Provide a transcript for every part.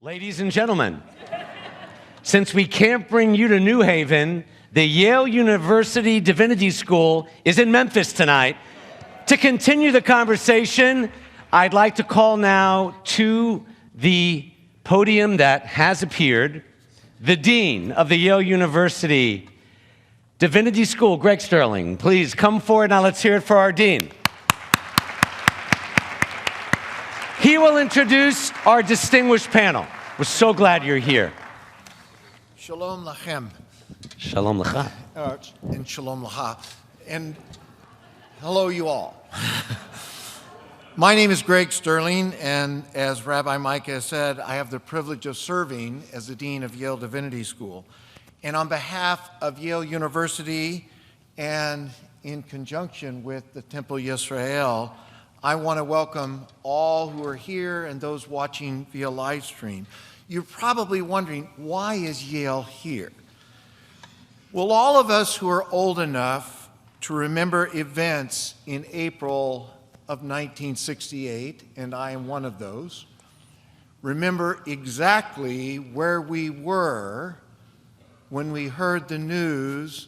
Ladies and gentlemen, since we can't bring you to New Haven, the Yale University Divinity School is in Memphis tonight. To continue the conversation, I'd like to call now to the podium that has appeared, the Dean of the Yale University Divinity School, Greg Sterling. Please come forward. Now let's hear it for our Dean. He will introduce our distinguished panel. We're so glad you're here. Shalom lachem. Shalom lecha. And shalom lecha. And hello, you all. My name is Greg Sterling, and as Rabbi Micah has said, I have the privilege of serving as the Dean of Yale Divinity School. And on behalf of Yale University and in conjunction with the Temple Yisrael, I want to welcome all who are here and those watching via live stream. You're probably wondering, why is Yale here? Well, all of us who are old enough to remember events in April of 1968, and I am one of those, remember exactly where we were when we heard the news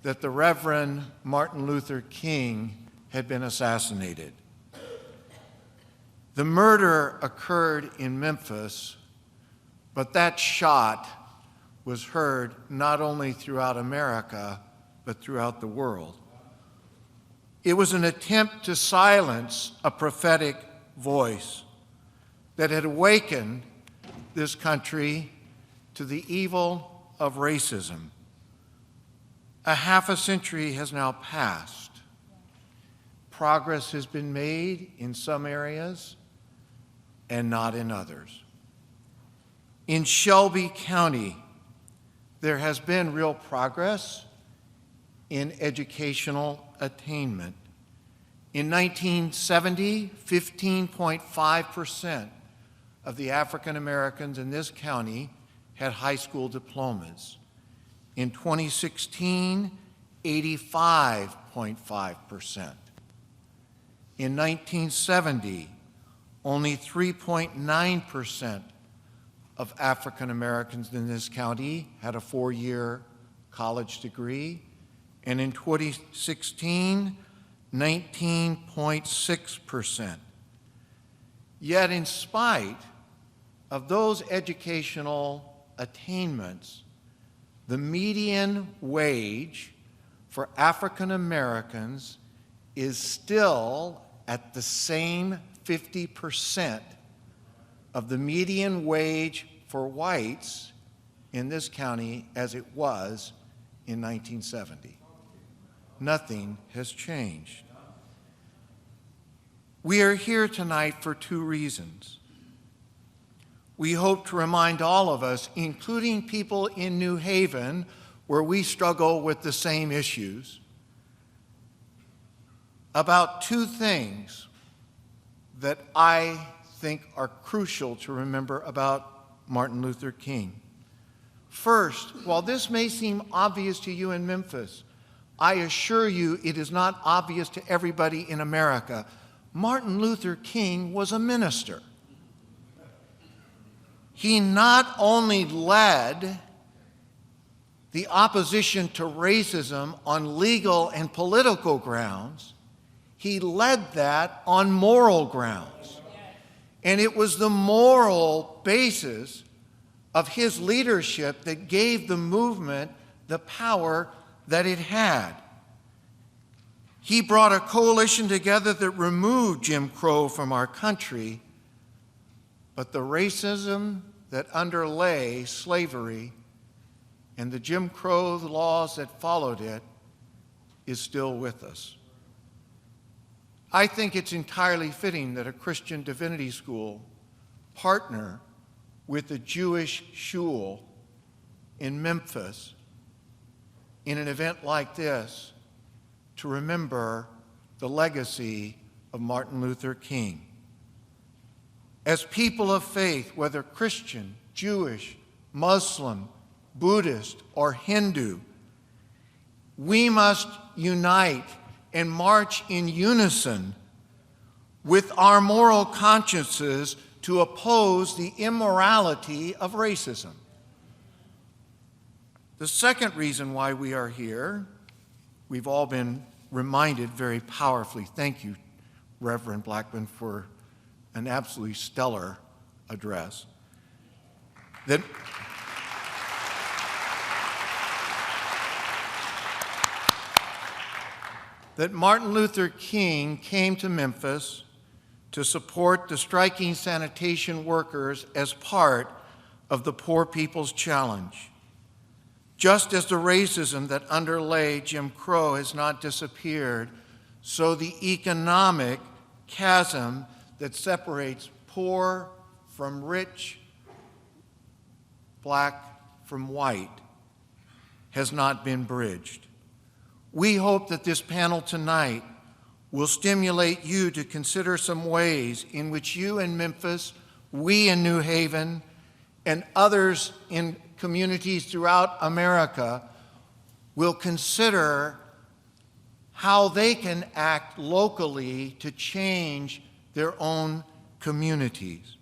that the Reverend Martin Luther King had been assassinated. The murder occurred in Memphis, but that shot was heard not only throughout America, but throughout the world. It was an attempt to silence a prophetic voice that had awakened this country to the evil of racism. A half a century has now passed. Progress has been made in some areas and not in others. In Shelby County, there has been real progress in educational attainment. In 1970, 15.5% of the African Americans in this county had high school diplomas. In 2016, 85.5%. In 1970, only 3.9% of African Americans in this county had a four-year college degree, and in 2016, 19.6%. Yet in spite of those educational attainments, the median wage for African Americans is still at the same 50% of the median wage for whites in this county as it was in 1970. Nothing has changed. We are here tonight for two reasons. We hope to remind all of us, including people in New Haven, where we struggle with the same issues, about two things that I think are crucial to remember about Martin Luther King. First, while this may seem obvious to you in Memphis, I assure you it is not obvious to everybody in America. Martin Luther King was a minister. He not only led the opposition to racism on legal and political grounds, he led that on moral grounds. And it was the moral basis of his leadership that gave the movement the power that it had. He brought a coalition together that removed Jim Crow from our country, but the racism that underlay slavery and the Jim Crow laws that followed it is still with us. I think it's entirely fitting that a Christian divinity school partner with a Jewish shul in Memphis in an event like this to remember the legacy of Martin Luther King. As people of faith, whether Christian, Jewish, Muslim, Buddhist, or Hindu, we must unite and march in unison with our moral consciences to oppose the immorality of racism. The second reason why we are here, we've all been reminded very powerfully. Thank you, Reverend Blackmon, for an absolutely stellar address. That Martin Luther King came to Memphis to support the striking sanitation workers as part of the Poor People's Challenge. Just as the racism that underlay Jim Crow has not disappeared, so the economic chasm that separates poor from rich, black from white, has not been bridged. We hope that this panel tonight will stimulate you to consider some ways in which you in Memphis, we in New Haven, and others in communities throughout America will consider how they can act locally to change their own communities.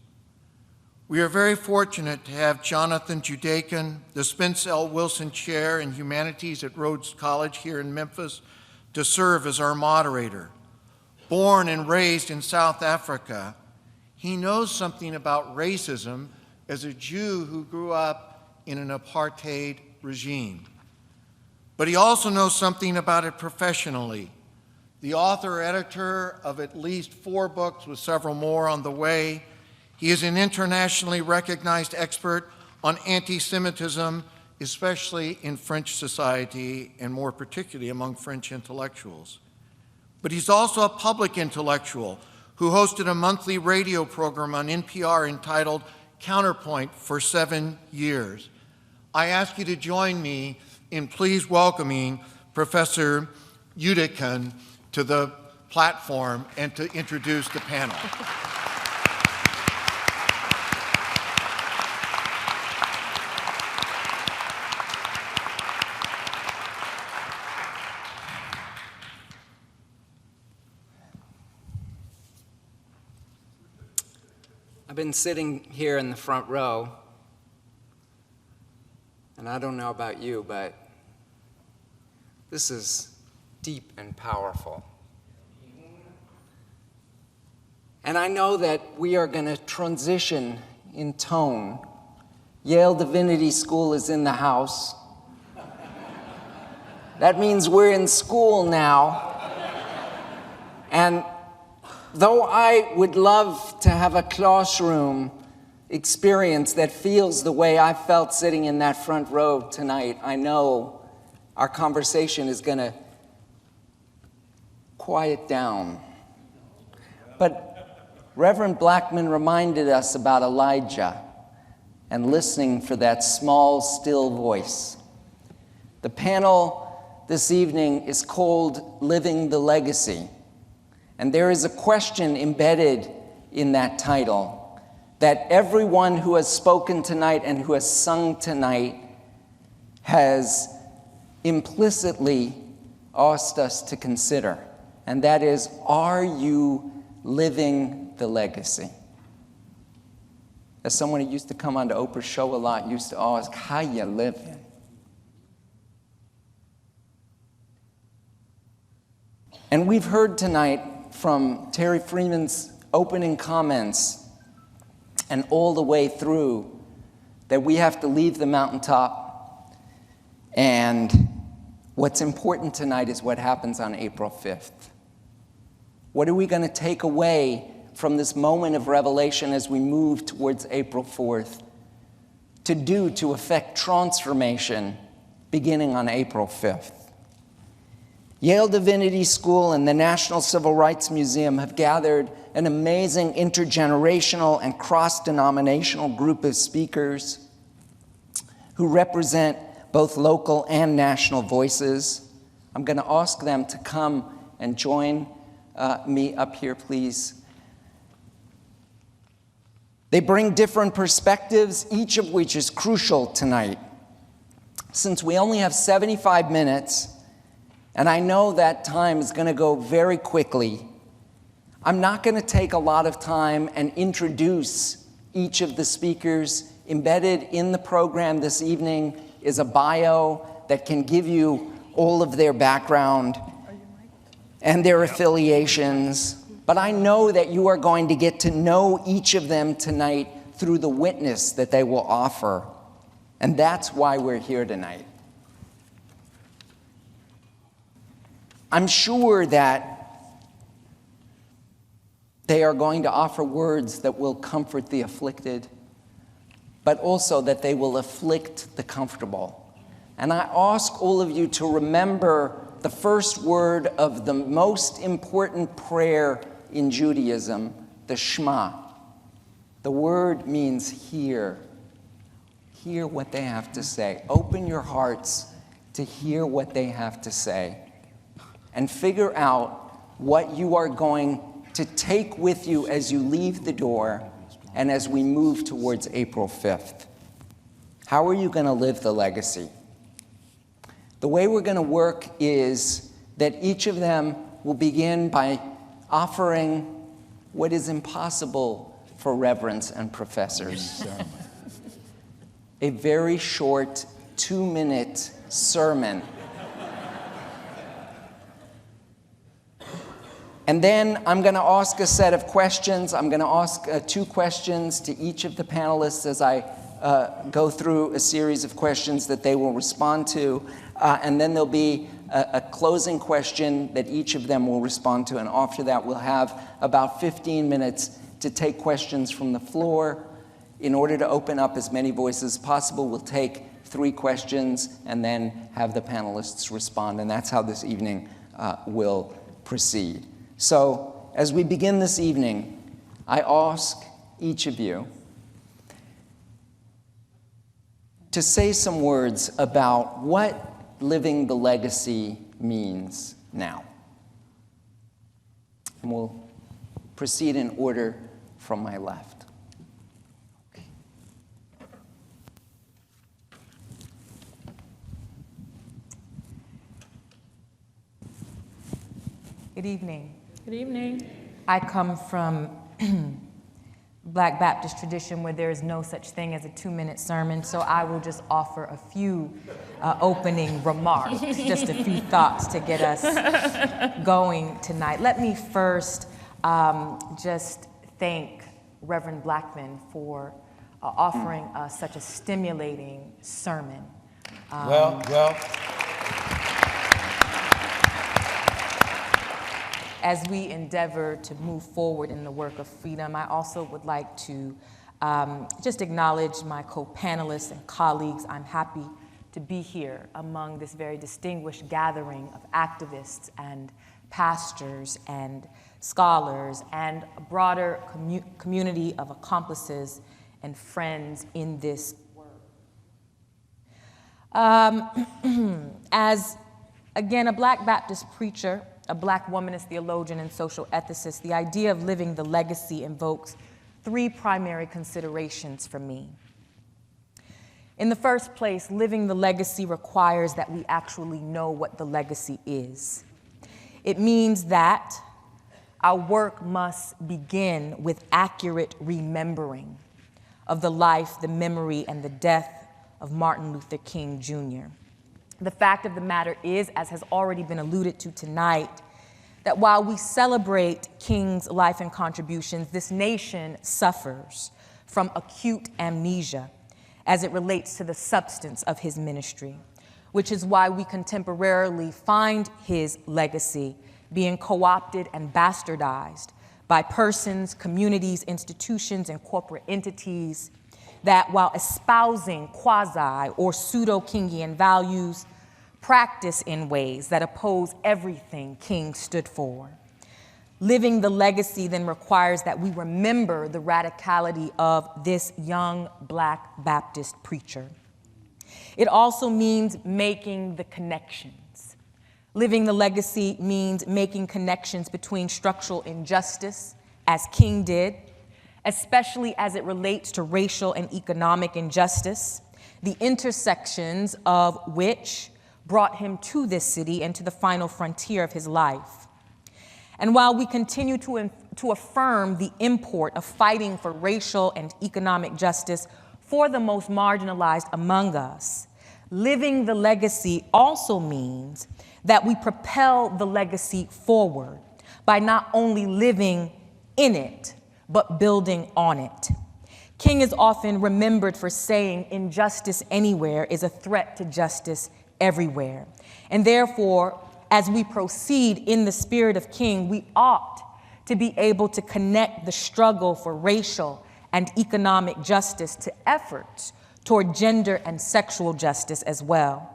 We are very fortunate to have Jonathan Judaken, the Spence L. Wilson Chair in Humanities at Rhodes College here in Memphis, to serve as our moderator. Born and raised in South Africa, he knows something about racism as a Jew who grew up in an apartheid regime. But he also knows something about it professionally. The author-editor of at least 4 books with several more on the way, he is an internationally recognized expert on anti-Semitism, especially in French society and more particularly among French intellectuals. But he's also a public intellectual who hosted a monthly radio program on NPR entitled Counterpoint for 7 years. I ask you to join me in please welcoming Professor Judaken to the platform and to introduce the panel. I've been sitting here in the front row, and I don't know about you, but this is deep and powerful. And I know that we are going to transition in tone. Yale Divinity School is in the house. That means we're in school now. And though I would love to have a classroom experience that feels the way I felt sitting in that front row tonight, I know our conversation is going to quiet down. But Reverend Blackmon reminded us about Elijah and listening for that small, still voice. The panel this evening is called Living the Legacy. And there is a question embedded in that title that everyone who has spoken tonight and who has sung tonight has implicitly asked us to consider. And that is, are you living the legacy? As someone who used to come on to Oprah's show a lot used to ask, how you living? And we've heard tonight from Terry Freeman's opening comments and all the way through that we have to leave the mountaintop. And what's important tonight is what happens on April 5th. What are we going to take away from this moment of revelation as we move towards April 4th to do to effect transformation beginning on April 5th? Yale Divinity School and the National Civil Rights Museum have gathered an amazing intergenerational and cross-denominational group of speakers who represent both local and national voices. I'm going to ask them to come and join me up here, please. They bring different perspectives, each of which is crucial tonight. Since we only have 75 minutes, and I know that time is going to go very quickly, I'm not going to take a lot of time and introduce each of the speakers. Embedded in the program this evening is a bio that can give you all of their background and their affiliations. But I know that you are going to get to know each of them tonight through the witness that they will offer. And that's why we're here tonight. I'm sure that they are going to offer words that will comfort the afflicted, but also that they will afflict the comfortable. And I ask all of you to remember the first word of the most important prayer in Judaism, the Shema. The word means hear. Hear what they have to say. Open your hearts to hear what they have to say. And figure out what you are going to take with you as you leave the door and as we move towards April 5th. How are you going to live the legacy? The way we're going to work is that each of them will begin by offering what is impossible for reverends and professors. A very short 2-minute sermon. And then I'm going to ask a set of questions. I'm going to ask 2 questions to each of the panelists as I go through a series of questions that they will respond to. And then there'll be a closing question that each of them will respond to. And after that, we'll have about 15 minutes to take questions from the floor. In order to open up as many voices as possible, we'll take 3 questions and then have the panelists respond. And that's how this evening will proceed. So, as we begin this evening, I ask each of you to say some words about what living the legacy means now. And we'll proceed in order from my left. Good evening. Good evening. I come from Black Baptist tradition where there is no such thing as a 2-minute sermon, so I will just offer a few opening remarks, just a few thoughts to get us going tonight. Let me first just thank Reverend Blackmon for offering us such a stimulating sermon. Well. As we endeavor to move forward in the work of freedom, I also would like to just acknowledge my co-panelists and colleagues. I'm happy to be here among this very distinguished gathering of activists and pastors and scholars and a broader community of accomplices and friends in this work. As, again, a Black Baptist preacher, a Black womanist theologian and social ethicist, the idea of living the legacy invokes 3 primary considerations for me. In the first place, living the legacy requires that we actually know what the legacy is. It means that our work must begin with accurate remembering of the life, the memory, and the death of Martin Luther King, Jr. The fact of the matter is, as has already been alluded to tonight, that while we celebrate King's life and contributions, this nation suffers from acute amnesia as it relates to the substance of his ministry, which is why we contemporarily find his legacy being co-opted and bastardized by persons, communities, institutions, and corporate entities that, while espousing quasi or pseudo-Kingian values, practice in ways that oppose everything King stood for. Living the legacy then requires that we remember the radicality of this young Black Baptist preacher. It also means making the connections. Living the legacy means making connections between structural injustice, as King did, especially as it relates to racial and economic injustice, the intersections of which brought him to this city and to the final frontier of his life. And while we continue to to affirm the import of fighting for racial and economic justice for the most marginalized among us, living the legacy also means that we propel the legacy forward by not only living in it, but building on it. King is often remembered for saying injustice anywhere is a threat to justice everywhere. And therefore, as we proceed in the spirit of King, we ought to be able to connect the struggle for racial and economic justice to efforts toward gender and sexual justice as well.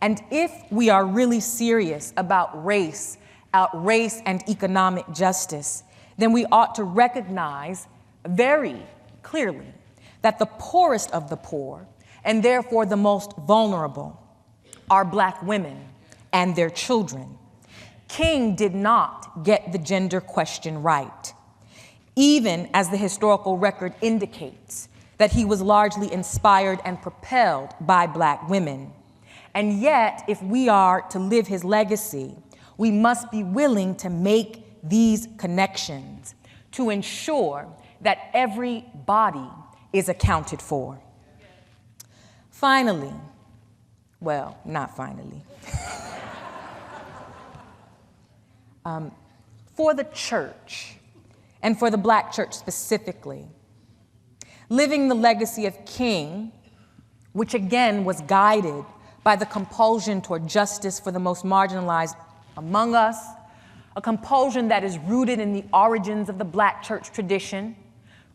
And if we are really serious about race and economic justice, then we ought to recognize very clearly that the poorest of the poor, and therefore the most vulnerable, are Black women and their children. King did not get the gender question right, even as the historical record indicates that he was largely inspired and propelled by Black women. And yet, if we are to live his legacy, we must be willing to make these connections to ensure that every body is accounted for. Finally, well, not finally, for the church, and for the Black church specifically, living the legacy of King, which again was guided by the compulsion toward justice for the most marginalized among us, a compulsion that is rooted in the origins of the Black church tradition,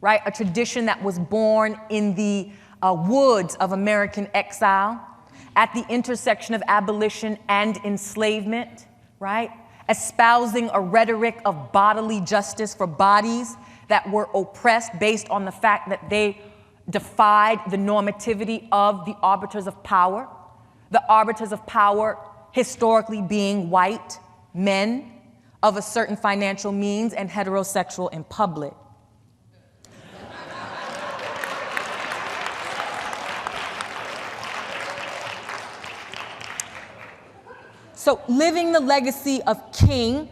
right? A tradition that was born in the woods of American exile, at the intersection of abolition and enslavement, right? Espousing a rhetoric of bodily justice for bodies that were oppressed based on the fact that they defied the normativity of the arbiters of power, the arbiters of power historically being white men of a certain financial means and heterosexual in public. So living the legacy of King,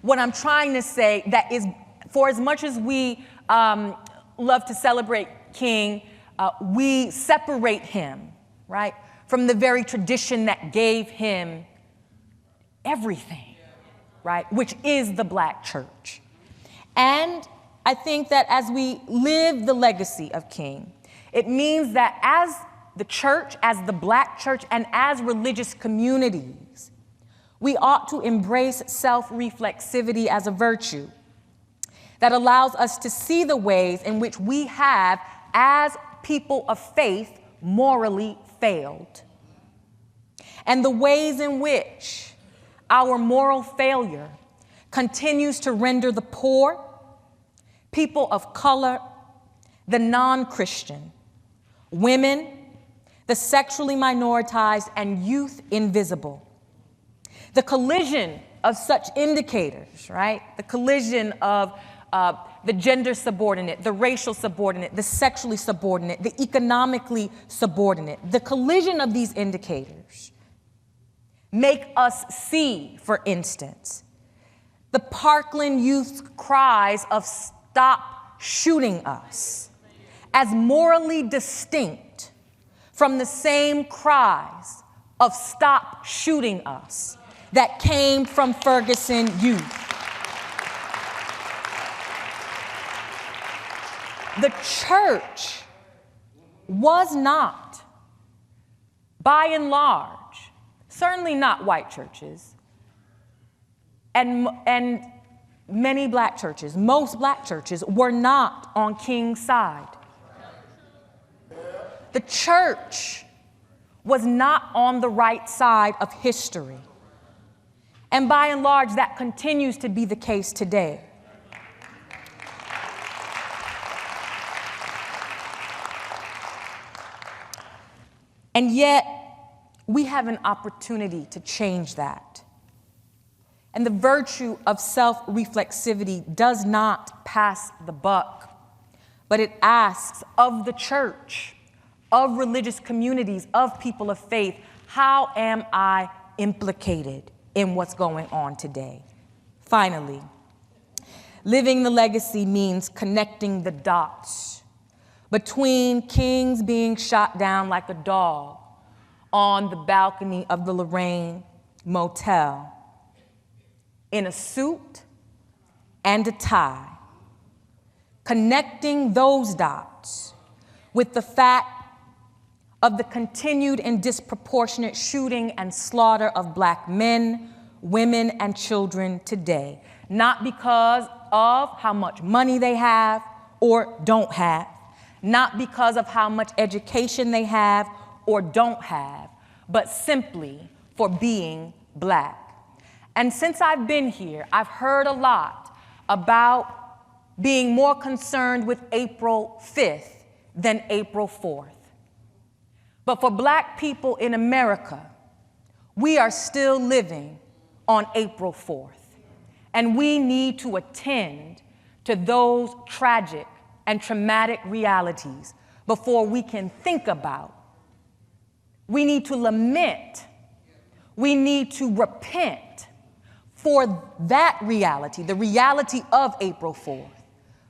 what I'm trying to say that is, for as much as we love to celebrate King, we separate him, right, from the very tradition that gave him everything, right, which is the Black church. And I think that as we live the legacy of King, it means that as the church, as the Black church, and as religious communities, we ought to embrace self-reflexivity as a virtue that allows us to see the ways in which we have, as people of faith, morally failed, and the ways in which our moral failure continues to render the poor, people of color, the non-Christian, women, the sexually minoritized, and youth invisible. The collision of such indicators, right? The collision of the gender subordinate, the racial subordinate, the sexually subordinate, the economically subordinate. The collision of these indicators make us see, for instance, the Parkland youth's cries of "stop shooting us" as morally distinct from the same cries of "stop shooting us" that came from Ferguson youth. The church was not, by and large, certainly not white churches, and many Black churches, most Black churches, were not on King's side. The church was not on the right side of history. And by and large, that continues to be the case today. And yet, we have an opportunity to change that. And the virtue of self-reflexivity does not pass the buck, but it asks of the church, of religious communities, of people of faith, how am I implicated in what's going on today? Finally, Living the legacy means connecting the dots between kings being shot down like a dog on the balcony of the Lorraine Motel in a suit and a tie, connecting those dots with the fact of the continued and disproportionate shooting and slaughter of Black men, women, and children today, not because of how much money they have or don't have, not because of how much education they have or don't have, but simply for being Black. And since I've been here, I've heard a lot about being more concerned with April 5th than April 4th. But for Black people in America, we are still living on April 4th. And we need to attend to those tragic and traumatic realities before we can think about. We need to lament. We need to repent for that reality, the reality of April 4th,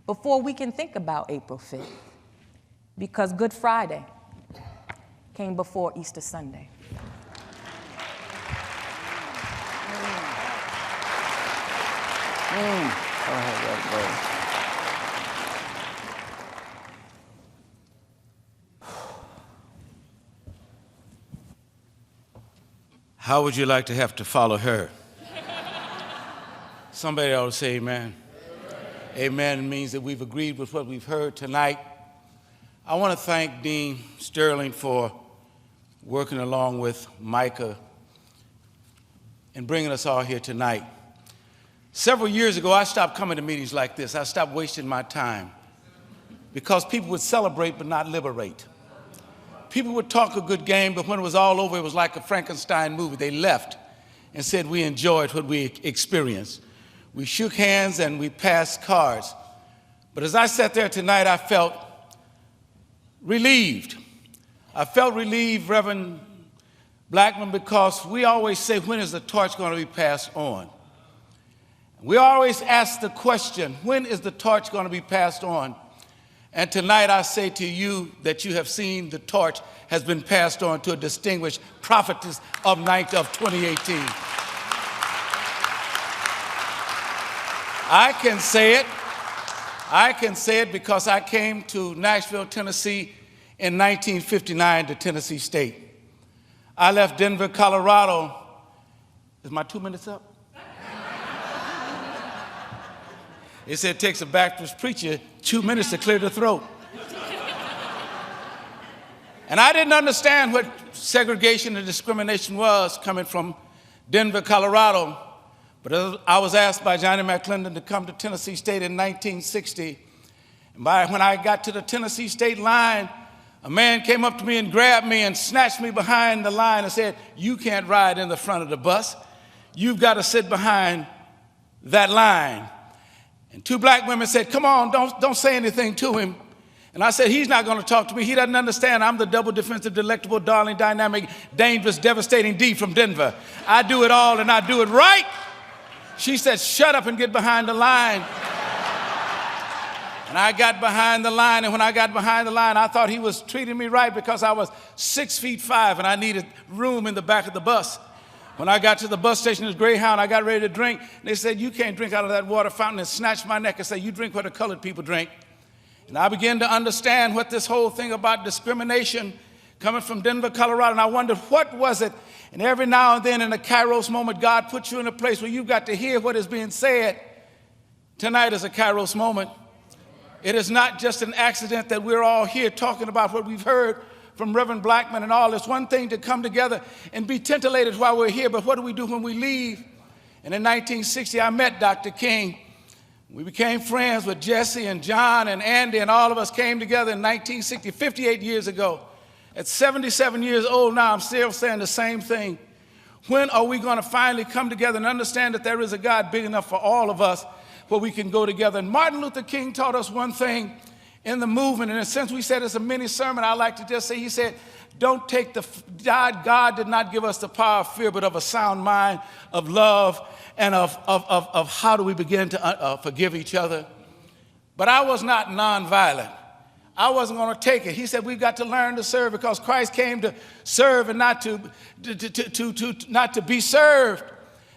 before we can think about April 5th. Because Good Friday came before Easter Sunday. How would you like to have to follow her? Somebody ought to say amen. Amen means that we've agreed with what we've heard tonight. I want to thank Dean Sterling for working along with Micah and bringing us all here tonight. Several years ago, I stopped coming to meetings like this. I stopped wasting my time because people would celebrate but not liberate. People would talk a good game, but when it was all over, it was like a Frankenstein movie. They left and said we enjoyed what we experienced. We shook hands and we passed cards. But as I sat there tonight, I felt relieved. I felt relieved, Reverend Blackmon, because we always say, when is the torch going to be passed on? We always ask the question, when is the torch going to be passed on? And tonight I say to you that you have seen the torch has been passed on to a distinguished prophetess of 2018. I can say it because I came to Nashville, Tennessee in 1959 to Tennessee State. I left Denver, Colorado. Is my 2 minutes up? It said it takes a Baptist preacher 2 minutes to clear the throat. And I didn't understand what segregation and discrimination was coming from Denver, Colorado. But I was asked by Johnny McClendon to come to Tennessee State in 1960. And when I got to the Tennessee State line, a man came up to me and grabbed me and snatched me behind the line and said, "You can't ride in the front of the bus. You've got to sit behind that line." And two black women said, "Come on, don't say anything to him." And I said, "He's not going to talk to me. He doesn't understand. I'm the double defensive, delectable, darling, dynamic, dangerous, devastating D from Denver. I do it all and I do it right." She said, "Shut up and get behind the line." And I got behind the line, and when I got behind the line, I thought he was treating me right because I was 6'5" and I needed room in the back of the bus. When I got to the bus station, it was Greyhound, I got ready to drink. And they said, "You can't drink out of that water fountain," and snatched my neck and said, "You drink what the colored people drink." And I began to understand what this whole thing about discrimination coming from Denver, Colorado, and I wondered, what was it? And every now and then in a Kairos moment, God puts you in a place where you've got to hear what is being said. Tonight is a Kairos moment. It is not just an accident that we're all here talking about what we've heard from Reverend Blackmon and all. It's one thing to come together and be titillated while we're here, but what do we do when we leave? And in 1960, I met Dr. King. We became friends with Jesse and John and Andy, and all of us came together in 1960, 58 years ago. At 77 years old now, I'm still saying the same thing. When are we going to finally come together and understand that there is a God big enough for all of us where we can go together? And Martin Luther King taught us one thing in the movement, and since we said it's a mini sermon, I like to just say, he said, don't take God did not give us the power of fear, but of a sound mind, of love, and of how do we begin to forgive each other. But I was not nonviolent. I wasn't going to take it. He said, we've got to learn to serve because Christ came to serve and not to be served.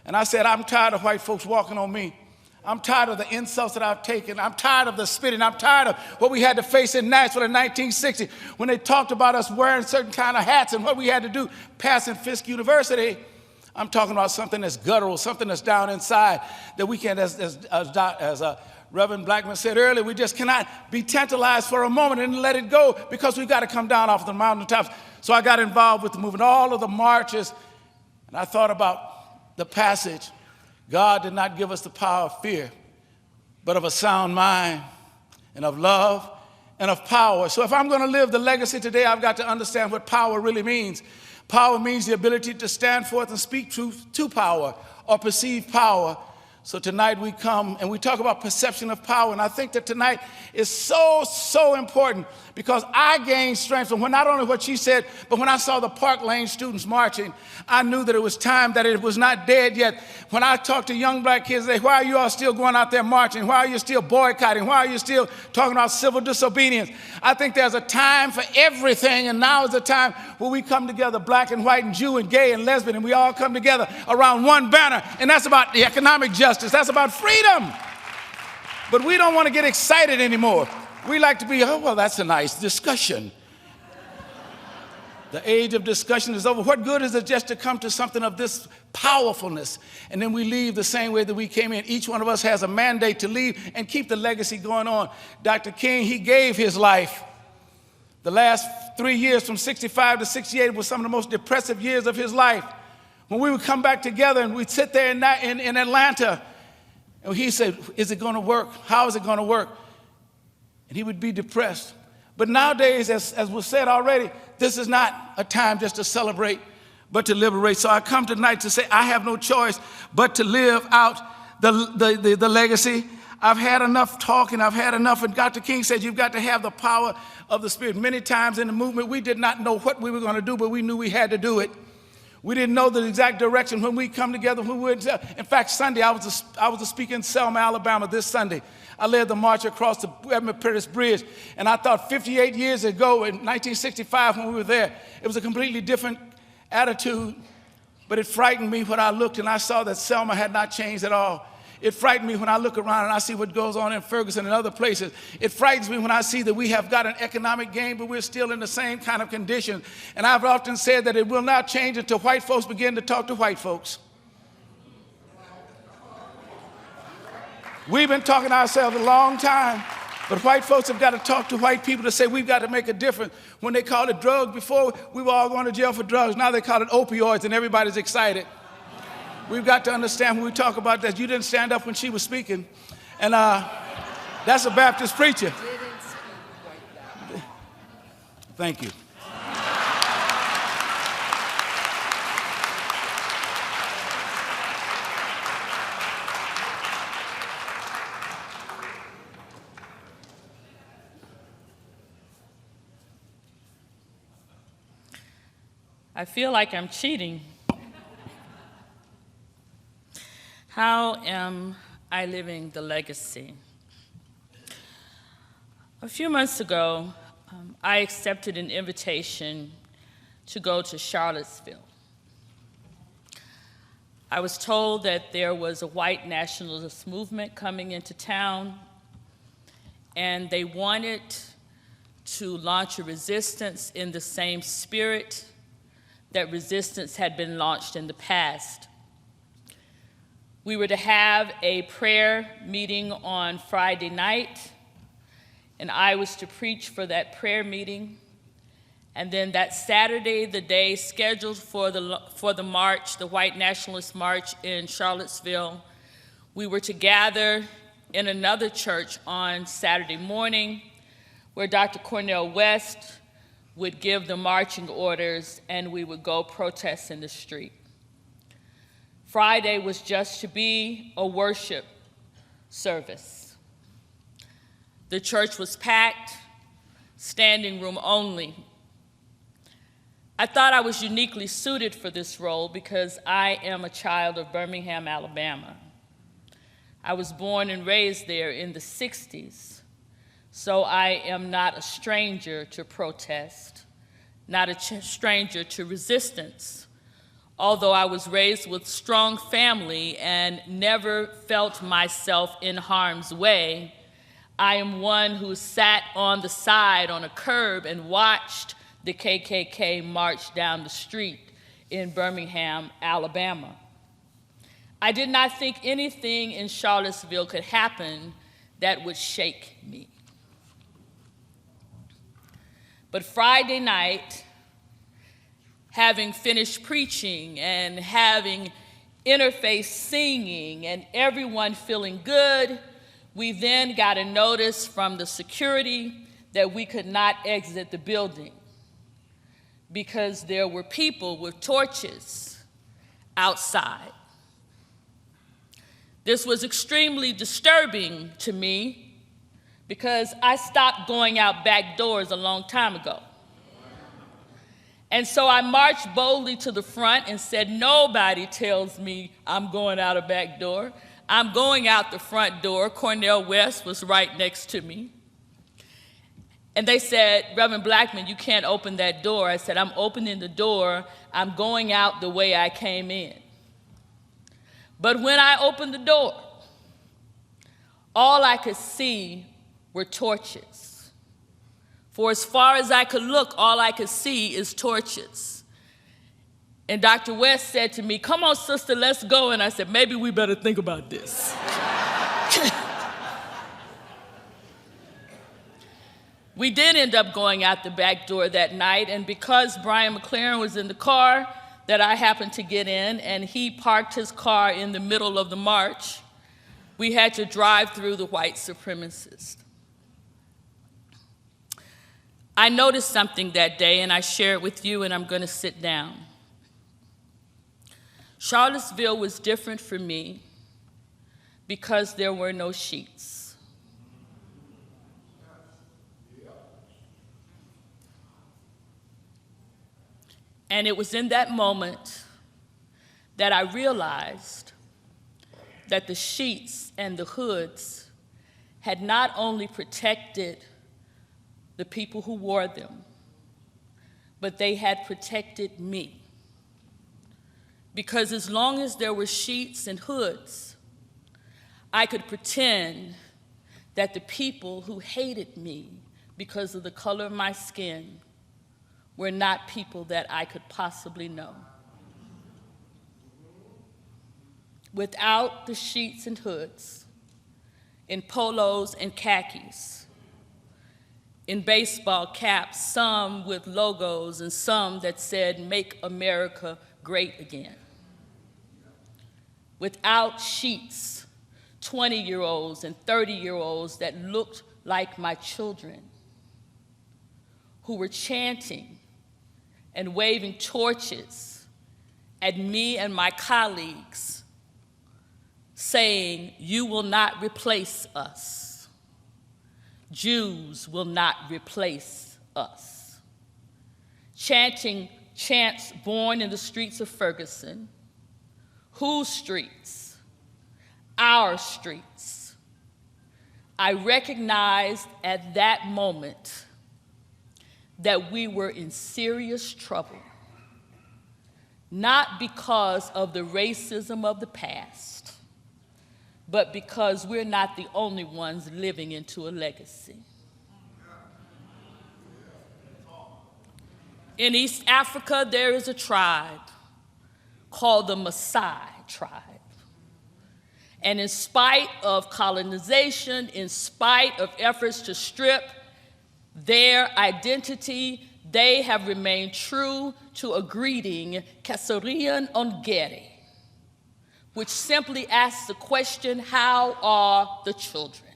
And I said, I'm tired of white folks walking on me. I'm tired of the insults that I've taken. I'm tired of the spitting. I'm tired of what we had to face in Nashville in 1960 when they talked about us wearing certain kind of hats and what we had to do passing Fisk University. I'm talking about something that's guttural, something that's down inside that we can't, as Reverend Blackmon said earlier, we just cannot be tantalized for a moment and let it go because we've got to come down off the mountaintops. So I got involved with the movement, all of the marches, and I thought about the passage. God did not give us the power of fear, but of a sound mind and of love and of power. So if I'm going to live the legacy today, I've got to understand what power really means. Power means the ability to stand forth and speak truth to power or perceive power. So tonight we come and we talk about perception of power. And I think that tonight is so important because I gained strength from not only what she said, but when I saw the Park Lane students marching, I knew that it was time, that it was not dead yet. When I talk to young black kids, they say, why are you all still going out there marching? Why are you still boycotting? Why are you still talking about civil disobedience? I think there's a time for everything, and now is the time where we come together, black and white and Jew and gay and lesbian, and we all come together around one banner, and that's about the economic justice. That's about freedom. But we don't want to get excited anymore. We like to be, oh, well, that's a nice discussion. The age of discussion is over. What good is it just to come to something of this powerfulness and then we leave the same way that we came in? Each one of us has a mandate to leave and keep the legacy going on. Dr. King, he gave his life. The last 3 years from 65 to 68 was some of the most depressive years of his life. When we would come back together and we'd sit there in Atlanta, and he said, is it going to work? How is it going to work? And he would be depressed. But nowadays, as was said already, this is not a time just to celebrate, but to liberate. So I come tonight to say I have no choice but to live out the legacy. I've had enough talking. I've had enough. And Dr. King said you've got to have the power of the Spirit. Many times in the movement, we did not know what we were going to do, but we knew we had to do it. We didn't know the exact direction when we come together. In fact, Sunday, I was a speaker in Selma, Alabama this Sunday. I led the march across the Emeritus Bridge, and I thought 58 years ago in 1965 when we were there, it was a completely different attitude, but it frightened me when I looked and I saw that Selma had not changed at all. It frightened me when I look around and I see what goes on in Ferguson and other places. It frightens me when I see that we have got an economic gain, but we're still in the same kind of condition. And I've often said that it will not change until white folks begin to talk to white folks. We've been talking to ourselves a long time, but white folks have got to talk to white people to say we've got to make a difference. When they called it drugs before, we were all going to jail for drugs. Now they call it opioids and everybody's excited. We've got to understand when we talk about that. You didn't stand up when she was speaking. And that's a Baptist preacher. Thank you. I feel like I'm cheating. How am I living the legacy? A few months ago, I accepted an invitation to go to Charlottesville. I was told that there was a white nationalist movement coming into town, and they wanted to launch a resistance in the same spirit that resistance had been launched in the past. We were to have a prayer meeting on Friday night, and I was to preach for that prayer meeting. And then that Saturday, the day scheduled for the march, the White Nationalist March in Charlottesville, we were to gather in another church on Saturday morning where Dr. Cornel West would give the marching orders and we would go protest in the street. Friday was just to be a worship service. The church was packed, standing room only. I thought I was uniquely suited for this role because I am a child of Birmingham, Alabama. I was born and raised there in the 60s, so I am not a stranger to protest, not a stranger to resistance. Although I was raised with strong family and never felt myself in harm's way, I am one who sat on the side on a curb and watched the KKK march down the street in Birmingham, Alabama. I did not think anything in Charlottesville could happen that would shake me. But Friday night, having finished preaching and having Interfaith singing and everyone feeling good, we then got a notice from the security that we could not exit the building because there were people with torches outside. This was extremely disturbing to me because I stopped going out back doors a long time ago. And so I marched boldly to the front and said, nobody tells me I'm going out a back door. I'm going out the front door. Cornel West was right next to me. And they said, Reverend Blackmon, you can't open that door. I said, I'm opening the door. I'm going out the way I came in. But when I opened the door, all I could see were torches. For as far as I could look, all I could see is torches. And Dr. West said to me, come on, sister, let's go. And I said, maybe we better think about this. We did end up going out the back door that night, and because Brian McLaren was in the car that I happened to get in, and he parked his car in the middle of the march, we had to drive through the white supremacists. I noticed something that day, and I share it with you, and I'm going to sit down. Charlottesville was different for me because there were no sheets. And it was in that moment that I realized that the sheets and the hoods had not only protected the people who wore them, but they had protected me. Because as long as there were sheets and hoods, I could pretend that the people who hated me because of the color of my skin were not people that I could possibly know. Without the sheets and hoods, in polos and khakis, in baseball caps, some with logos and some that said, "Make America Great Again." Without sheets, 20-year-olds and 30-year-olds that looked like my children, who were chanting and waving torches at me and my colleagues, saying, "You will not replace us. Jews will not replace us." Chanting chants born in the streets of Ferguson. Whose streets? Our streets. I recognized at that moment that we were in serious trouble, not because of the racism of the past, but because we're not the only ones living into a legacy. In East Africa, there is a tribe called the Masai Tribe. And in spite of colonization, in spite of efforts to strip their identity, they have remained true to a greeting, Kasorian Ongeri, which simply asks the question, how are the children?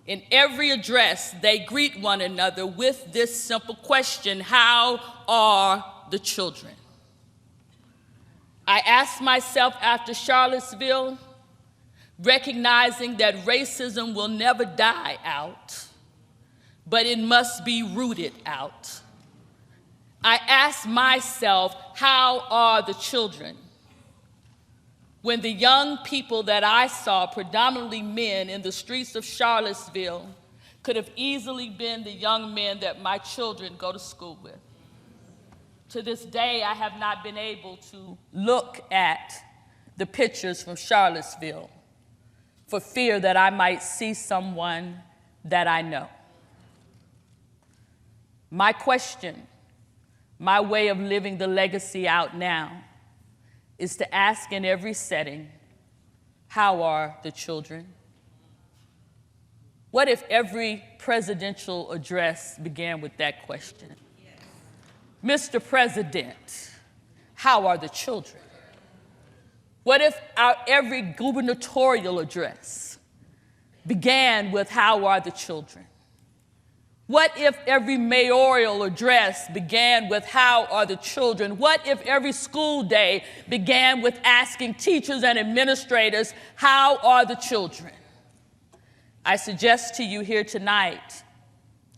In every address, they greet one another with this simple question, how are the children? I asked myself after Charlottesville, recognizing that racism will never die out, but it must be rooted out. I asked myself, how are the children? When the young people that I saw, predominantly men in the streets of Charlottesville, could have easily been the young men that my children go to school with. To this day, I have not been able to look at the pictures from Charlottesville for fear that I might see someone that I know. My question, my way of living the legacy out now, is to ask in every setting, how are the children? What if every presidential address began with that question? Mr. President, how are the children? What if our every gubernatorial address began with how are the children? What if every mayoral address began with how are the children? What if every school day began with asking teachers and administrators, how are the children? I suggest to you here tonight,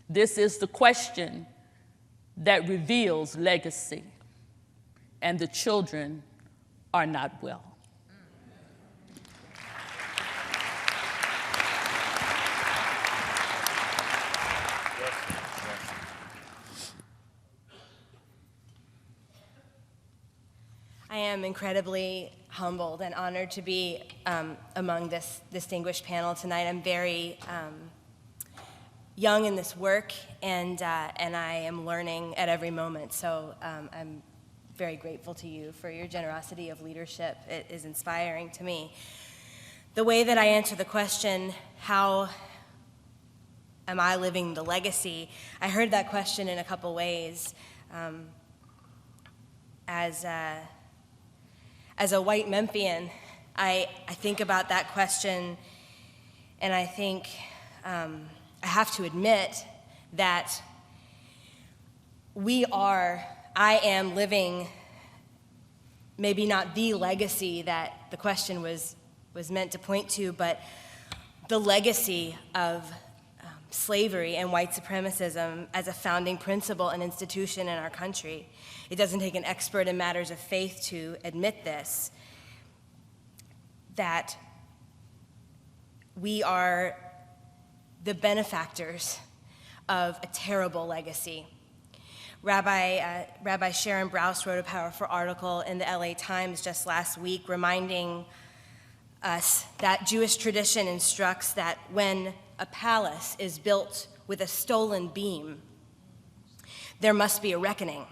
this is the question that reveals legacy, and the children are not well. I am incredibly humbled and honored to be among this distinguished panel tonight. I'm very young in this work, and I am learning at every moment. So I'm very grateful to you for your generosity of leadership. It is inspiring to me. The way that I answer the question, how am I living the legacy? I heard that question in a couple ways. As a white Memphian, I think about that question, and I think I have to admit that I am living maybe not the legacy that the question was meant to point to, but the legacy of slavery and white supremacism as a founding principle and institution in our country. It doesn't take an expert in matters of faith to admit this, that we are the benefactors of a terrible legacy. Rabbi Sharon Brous wrote a powerful article in the LA Times just last week reminding us that Jewish tradition instructs that when a palace is built with a stolen beam, there must be a reckoning.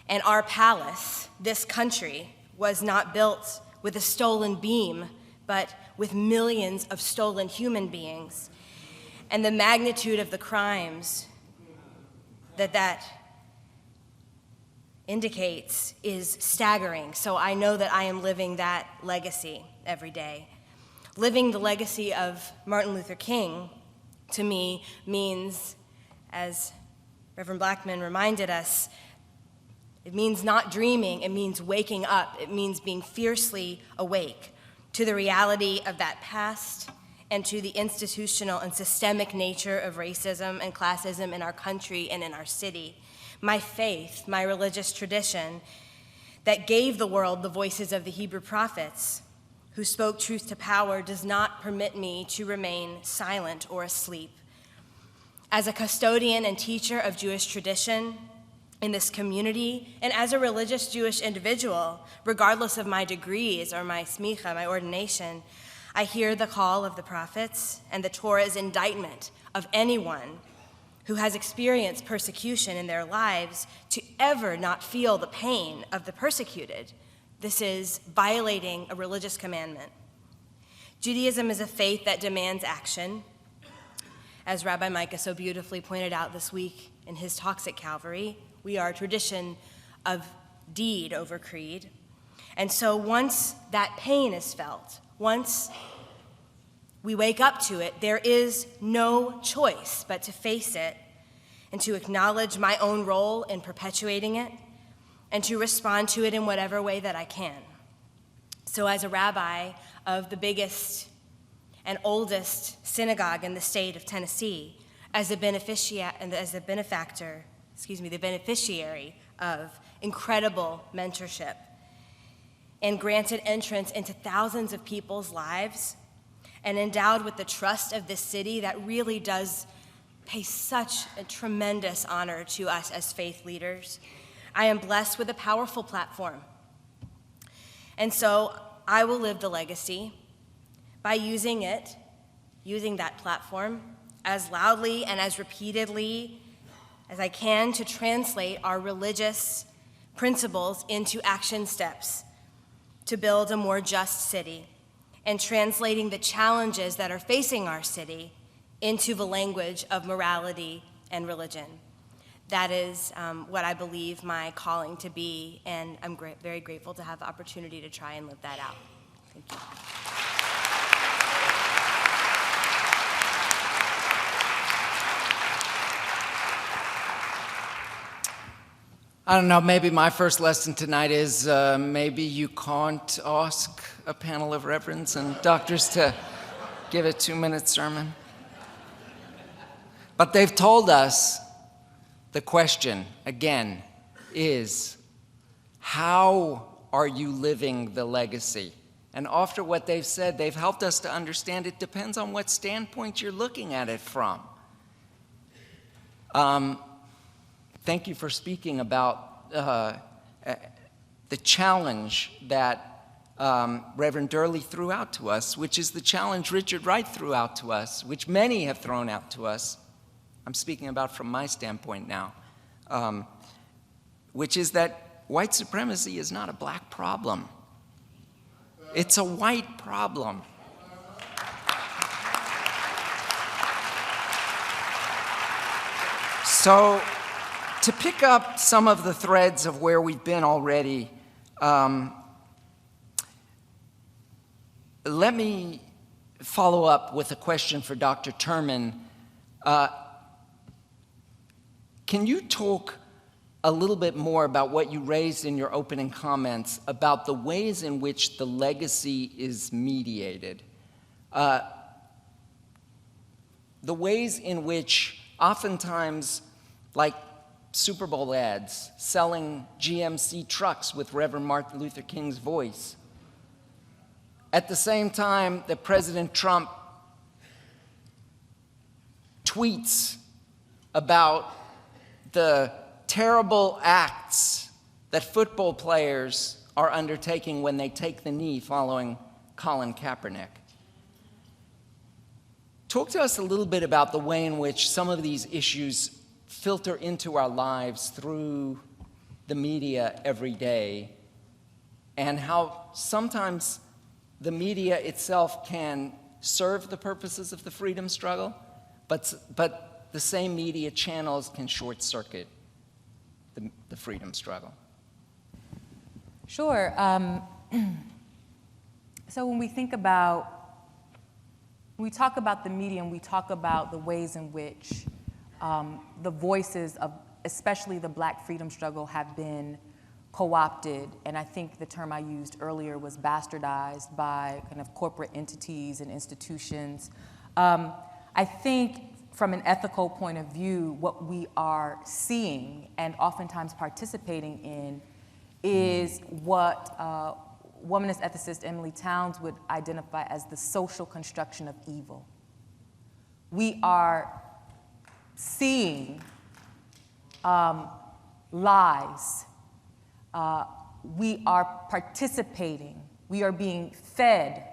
And our palace, this country, was not built with a stolen beam, but with millions of stolen human beings. And the magnitude of the crimes that indicates is staggering. So I know that I am living that legacy every day. Living the legacy of Martin Luther King, to me, means, as Reverend Blackmon reminded us, it means not dreaming, it means waking up, it means being fiercely awake to the reality of that past and to the institutional and systemic nature of racism and classism in our country and in our city. My faith, my religious tradition that gave the world the voices of the Hebrew prophets who spoke truth to power does not permit me to remain silent or asleep. As a custodian and teacher of Jewish tradition in this community, and as a religious Jewish individual, regardless of my degrees or my smicha, my ordination, I hear the call of the prophets and the Torah's indictment of anyone who has experienced persecution in their lives to ever not feel the pain of the persecuted. This is violating a religious commandment. Judaism is a faith that demands action, as Rabbi Micah so beautifully pointed out this week in his talks at Calvary. We are a tradition of deed over creed. And so once that pain is felt, once we wake up to it, there is no choice but to face it and to acknowledge my own role in perpetuating it and to respond to it in whatever way that I can. So as a rabbi of the biggest and oldest synagogue in the state of Tennessee, as a benefactor the beneficiary of incredible mentorship and granted entrance into thousands of people's lives and endowed with the trust of this city that really does pay such a tremendous honor to us as faith leaders. I am blessed with a powerful platform. And so I will live the legacy by using that platform as loudly and as repeatedly as I can to translate our religious principles into action steps to build a more just city, and translating the challenges that are facing our city into the language of morality and religion. That is what I believe my calling to be, and I'm very grateful to have the opportunity to try and live that out. Thank you. I don't know, maybe my first lesson tonight is maybe you can't ask a panel of reverends and doctors to give a 2-minute sermon. But they've told us the question, again, is how are you living the legacy? And after what they've said, they've helped us to understand it depends on what standpoint you're looking at it from. Thank you for speaking about the challenge that Reverend Durley threw out to us, which is the challenge Richard Wright threw out to us, which many have thrown out to us. I'm speaking about from my standpoint now, which is that white supremacy is not a black problem. It's a white problem. So, to pick up some of the threads of where we've been already, let me follow up with a question for Dr. Turman. Can you talk a little bit more about what you raised in your opening comments about the ways in which the legacy is mediated? The ways in which oftentimes, like Super Bowl ads, selling GMC trucks with Reverend Martin Luther King's voice. At the same time that President Trump tweets about the terrible acts that football players are undertaking when they take the knee following Colin Kaepernick. Talk to us a little bit about the way in which some of these issues filter into our lives through the media every day, and how sometimes the media itself can serve the purposes of the freedom struggle, but the same media channels can short-circuit the freedom struggle. Sure. So when we talk about the media and we talk about the ways in which the voices of especially the Black freedom struggle have been co-opted, and I think the term I used earlier was bastardized by kind of corporate entities and institutions. I think from an ethical point of view, what we are seeing and oftentimes participating in is what womanist ethicist Emily Towns would identify as the social construction of evil. We are seeing lies. We are participating. We are being fed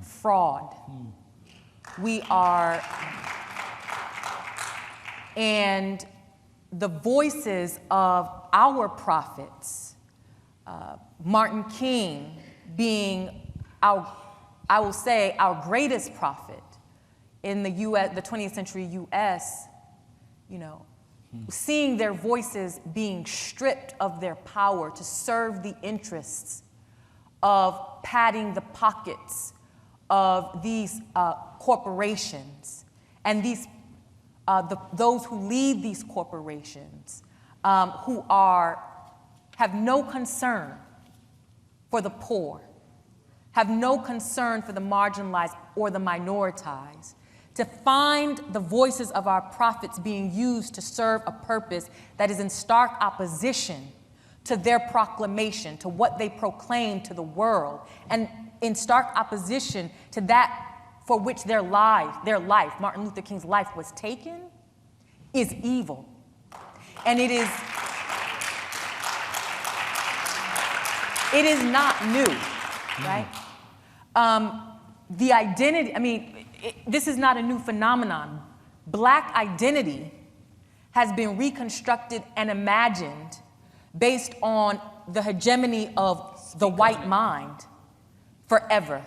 fraud. We are, and the voices of our prophets, Martin King being I will say, our greatest prophet in the US, the 20th century US, seeing their voices being stripped of their power to serve the interests of padding the pockets of these corporations and those who lead these corporations, who have no concern for the poor, have no concern for the marginalized or the minoritized, to find the voices of our prophets being used to serve a purpose that is in stark opposition to their proclamation, to what they proclaim to the world, and in stark opposition to that for which their life, Martin Luther King's life was taken, is evil. And it is not new, right? The identity, this is not a new phenomenon. Black identity has been reconstructed and imagined based on the hegemony of the white mind forever.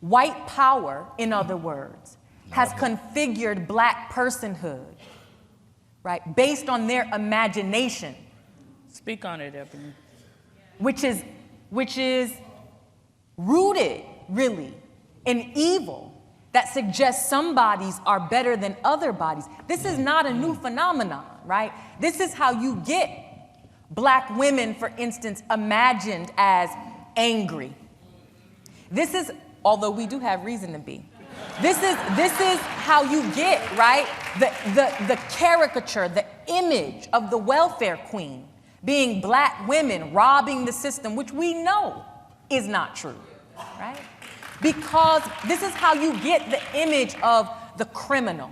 White power, in other words, has configured black personhood, right, based on their imagination. Speak on it, Eboni. Which is rooted, really, in evil that suggests some bodies are better than other bodies. This is not a new phenomenon, right? This is how you get black women, for instance, imagined as angry. This is, although we do have reason to be, this is how you get, right, the caricature, the image of the welfare queen being black women robbing the system, which we know is not true, right? Because this is how you get the image of the criminal,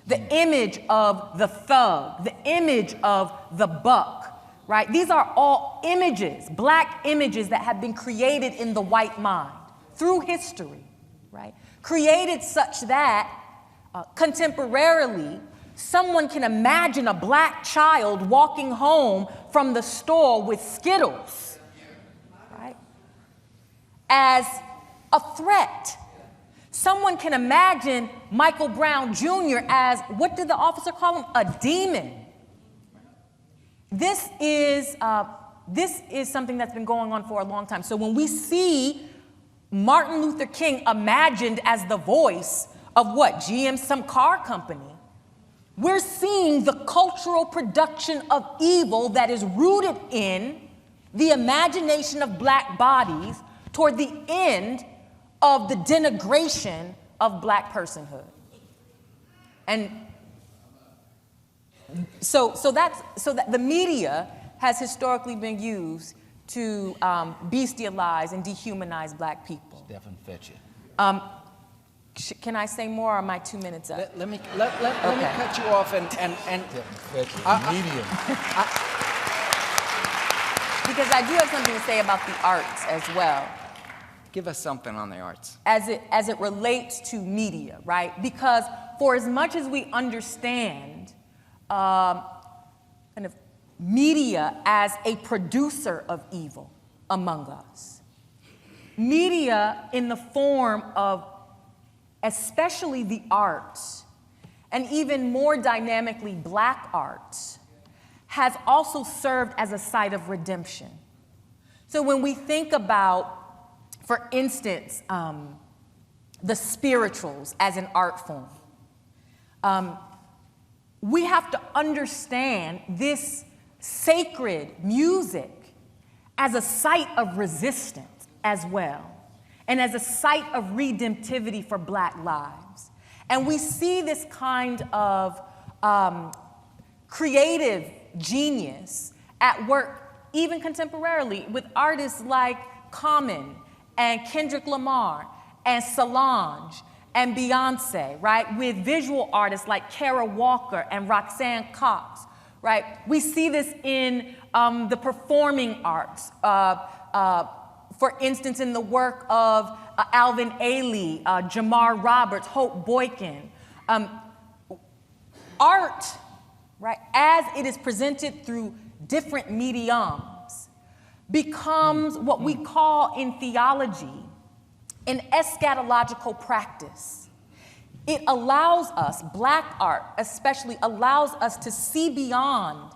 the image of the thug, the image of the buck, right? These are all images, black images that have been created in the white mind through history, right? Created such that contemporarily, someone can imagine a black child walking home from the store with Skittles, right, as a threat. Someone can imagine Michael Brown Jr. as, what did the officer call him? A demon. This is something that's been going on for a long time. So when we see Martin Luther King imagined as the voice of what? GM, some car company. We're seeing the cultural production of evil that is rooted in the imagination of black bodies toward the end of the denigration of black personhood. And so that the media has historically been used to bestialize and dehumanize black people. Stephen Fetchit. Can I say more, or am I 2 minutes up? Let me cut you off and Medium. Because I do have something to say about the arts as well. Give us something on the arts. As it relates to media, right? Because for as much as we understand kind of media as a producer of evil among us, media in the form of especially the arts, and even more dynamically black arts, has also served as a site of redemption. So when we think about, for instance, the spirituals as an art form, we have to understand this sacred music as a site of resistance as well, and as a site of redemptivity for black lives. And we see this kind of creative genius at work, even contemporarily, with artists like Common and Kendrick Lamar and Solange and Beyonce, right? With visual artists like Kara Walker and Roxanne Cox, right? We see this in the performing arts, for instance, in the work of Alvin Ailey, Jamar Roberts, Hope Boykin. Art, right, as it is presented through different mediums, becomes what we call in theology an eschatological practice. It allows us, black art especially, allows us to see beyond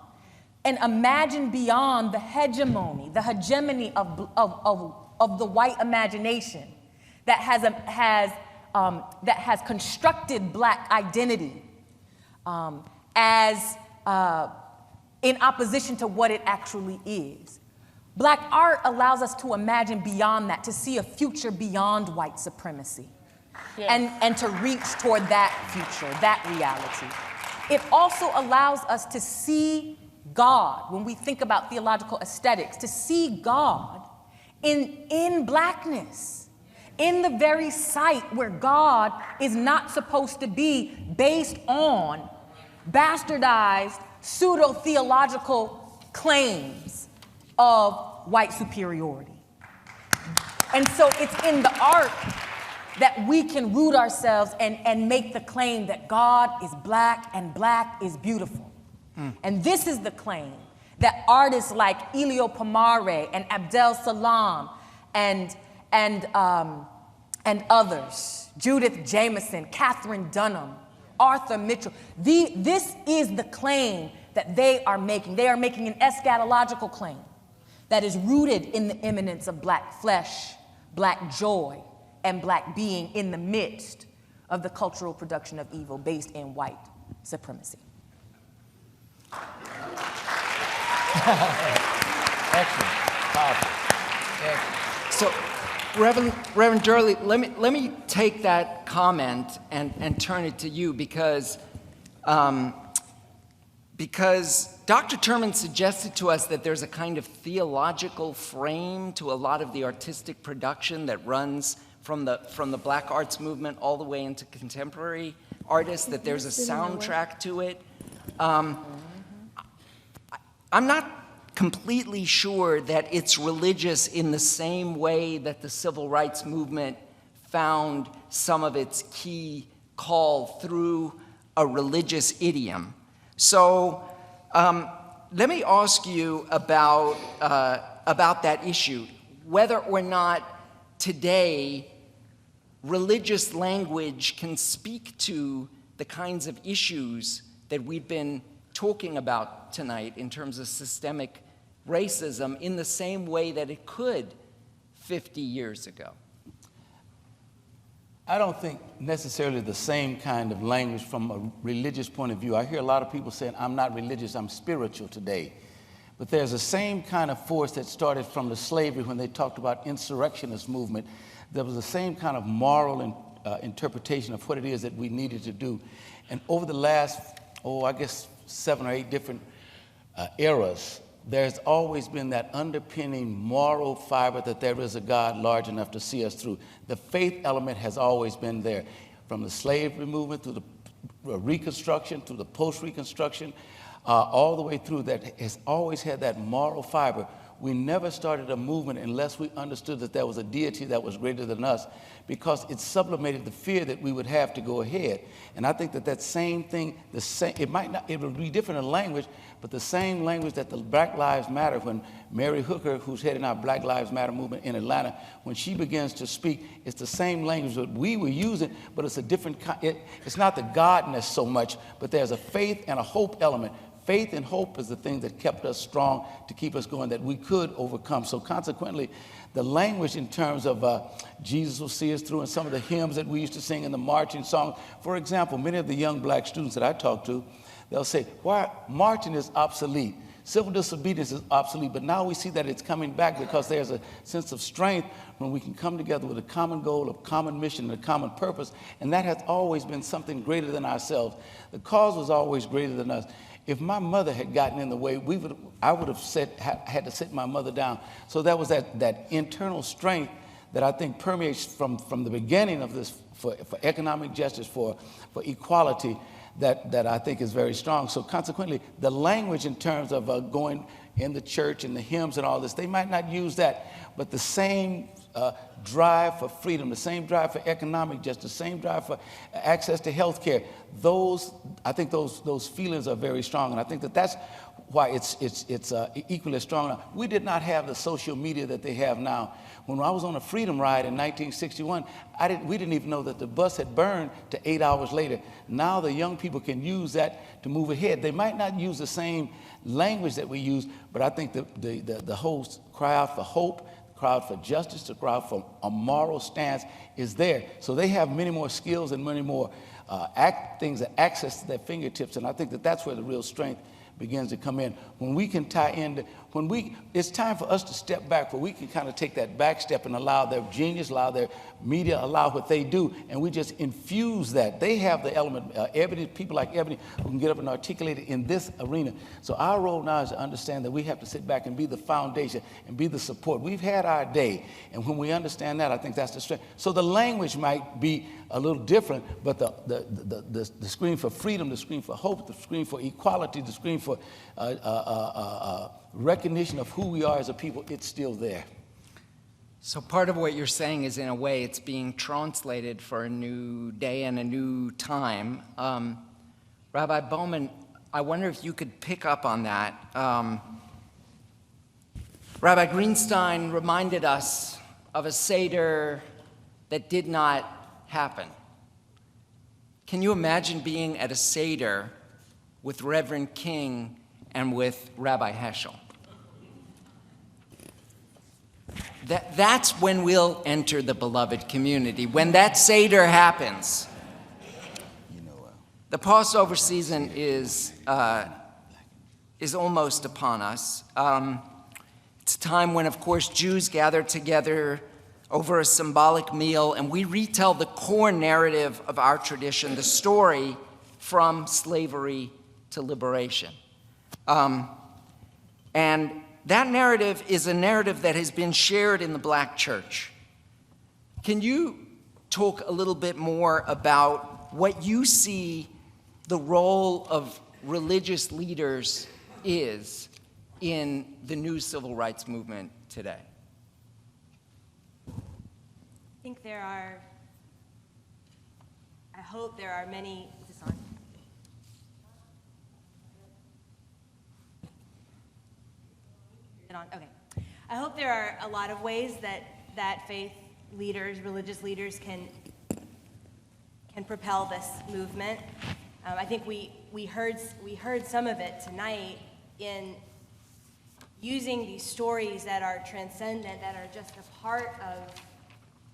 and imagine beyond the hegemony of the white imagination that has constructed black identity as in opposition to what it actually is. Black art allows us to imagine beyond that, to see a future beyond white supremacy, and to reach toward that future, that reality. It also allows us to see God, when we think about theological aesthetics, to see God in blackness, in the very site where God is not supposed to be, based on bastardized pseudo-theological claims of white superiority. And so it's in the art that we can root ourselves and make the claim that God is black and black is beautiful. And this is the claim that artists like Elio Pomare and Abdel Salam and others, Judith Jameson, Catherine Dunham, Arthur Mitchell, this is the claim that they are making. They are making an eschatological claim that is rooted in the immanence of black flesh, black joy, and black being in the midst of the cultural production of evil based in white supremacy. Excellent. Powerful. Excellent. So, Reverend Durley, let me take that comment and turn it to you because Dr. Turman suggested to us that there's a kind of theological frame to a lot of the artistic production that runs from the black arts movement all the way into contemporary artists, that there's a soundtrack to it. I'm not completely sure that it's religious in the same way that the civil rights movement found some of its key call through a religious idiom. So let me ask you about that issue, whether or not today religious language can speak to the kinds of issues that we've been talking about tonight in terms of systemic racism in the same way that it could 50 years ago. I don't think necessarily the same kind of language from a religious point of view. I hear a lot of people saying, I'm not religious, I'm spiritual today. But there's the same kind of force that started from the slavery when they talked about insurrectionist movement. There was the same kind of moral interpretation of what it is that we needed to do. And over the last, I guess 7 or 8 different eras, there's always been that underpinning moral fiber that there is a God large enough to see us through. The faith element has always been there, from the slavery movement through the Reconstruction, through the post-Reconstruction, all the way through, that has always had that moral fiber. We never started a movement unless we understood that there was a deity that was greater than us, because it sublimated the fear that we would have to go ahead. And I think that same thing, it will be different in language, but the same language that the Black Lives Matter, when Mary Hooker, who's heading our Black Lives Matter movement in Atlanta, when she begins to speak, it's the same language that we were using, but it's a different, it's not the godness so much, but there's a faith and a hope element. Faith and hope is the thing that kept us strong to keep us going, that we could overcome. So consequently, the language in terms of Jesus will see us through, and some of the hymns that we used to sing in the marching songs. For example, many of the young black students that I talk to, they'll say, why marching is obsolete. Civil disobedience is obsolete, but now we see that it's coming back because there's a sense of strength when we can come together with a common goal, a common mission, and a common purpose, and that has always been something greater than ourselves. The cause was always greater than us. If my mother had gotten in the way, I would have had to sit my mother down. So that was that internal strength that I think permeates from the beginning of this for economic justice, for equality, that I think is very strong. So consequently, the language in terms of going in the church and the hymns and all this, they might not use that, but the same drive for freedom, the same drive for economic justice, the same drive for access to health care, I think those feelings are very strong, and I think that's why it's equally strong now. We did not have the social media that they have now. When I was on a freedom ride in 1961, we didn't even know that the bus had burned to 8 hours later. Now the young people can use that to move ahead. They might not use the same language that we use, but I think the whole cry out for hope, cry out for justice, the cry out for a moral stance is there. So they have many more skills and many more things that access to their fingertips, and I think that's where the real strength begins to come in. When we can tie in, it's time for us to step back, where we can kind of take that back step and allow their genius, allow their media, allow what they do, and we just infuse that. They have the element, Eboni, people like Eboni who can get up and articulate it in this arena. So our role now is to understand that we have to sit back and be the foundation and be the support. We've had our day, and when we understand that, I think that's the strength. So the language might be a little different, but the scream for freedom, the scream for hope, the scream for equality, the scream for recognition of who we are as a people, it's still there. So part of what you're saying is, in a way, it's being translated for a new day and a new time. Rabbi Bauman, I wonder if you could pick up on that. Rabbi Greenstein reminded us of a Seder that did not happen. Can you imagine being at a Seder with Reverend King and with Rabbi Heschel? That's when we'll enter the beloved community. When that Seder happens, the Passover season is almost upon us. It's a time when, of course, Jews gather together over a symbolic meal, and we retell the core narrative of our tradition, the story from slavery to liberation. And that narrative is a narrative that has been shared in the Black church. Can you talk a little bit more about what you see the role of religious leaders is in the new civil rights movement today? I think I hope there are many, is this on? Is it on? Okay. I hope there are a lot of ways that faith leaders, religious leaders can propel this movement. I think we heard some of it tonight in using these stories that are transcendent, that are just a part of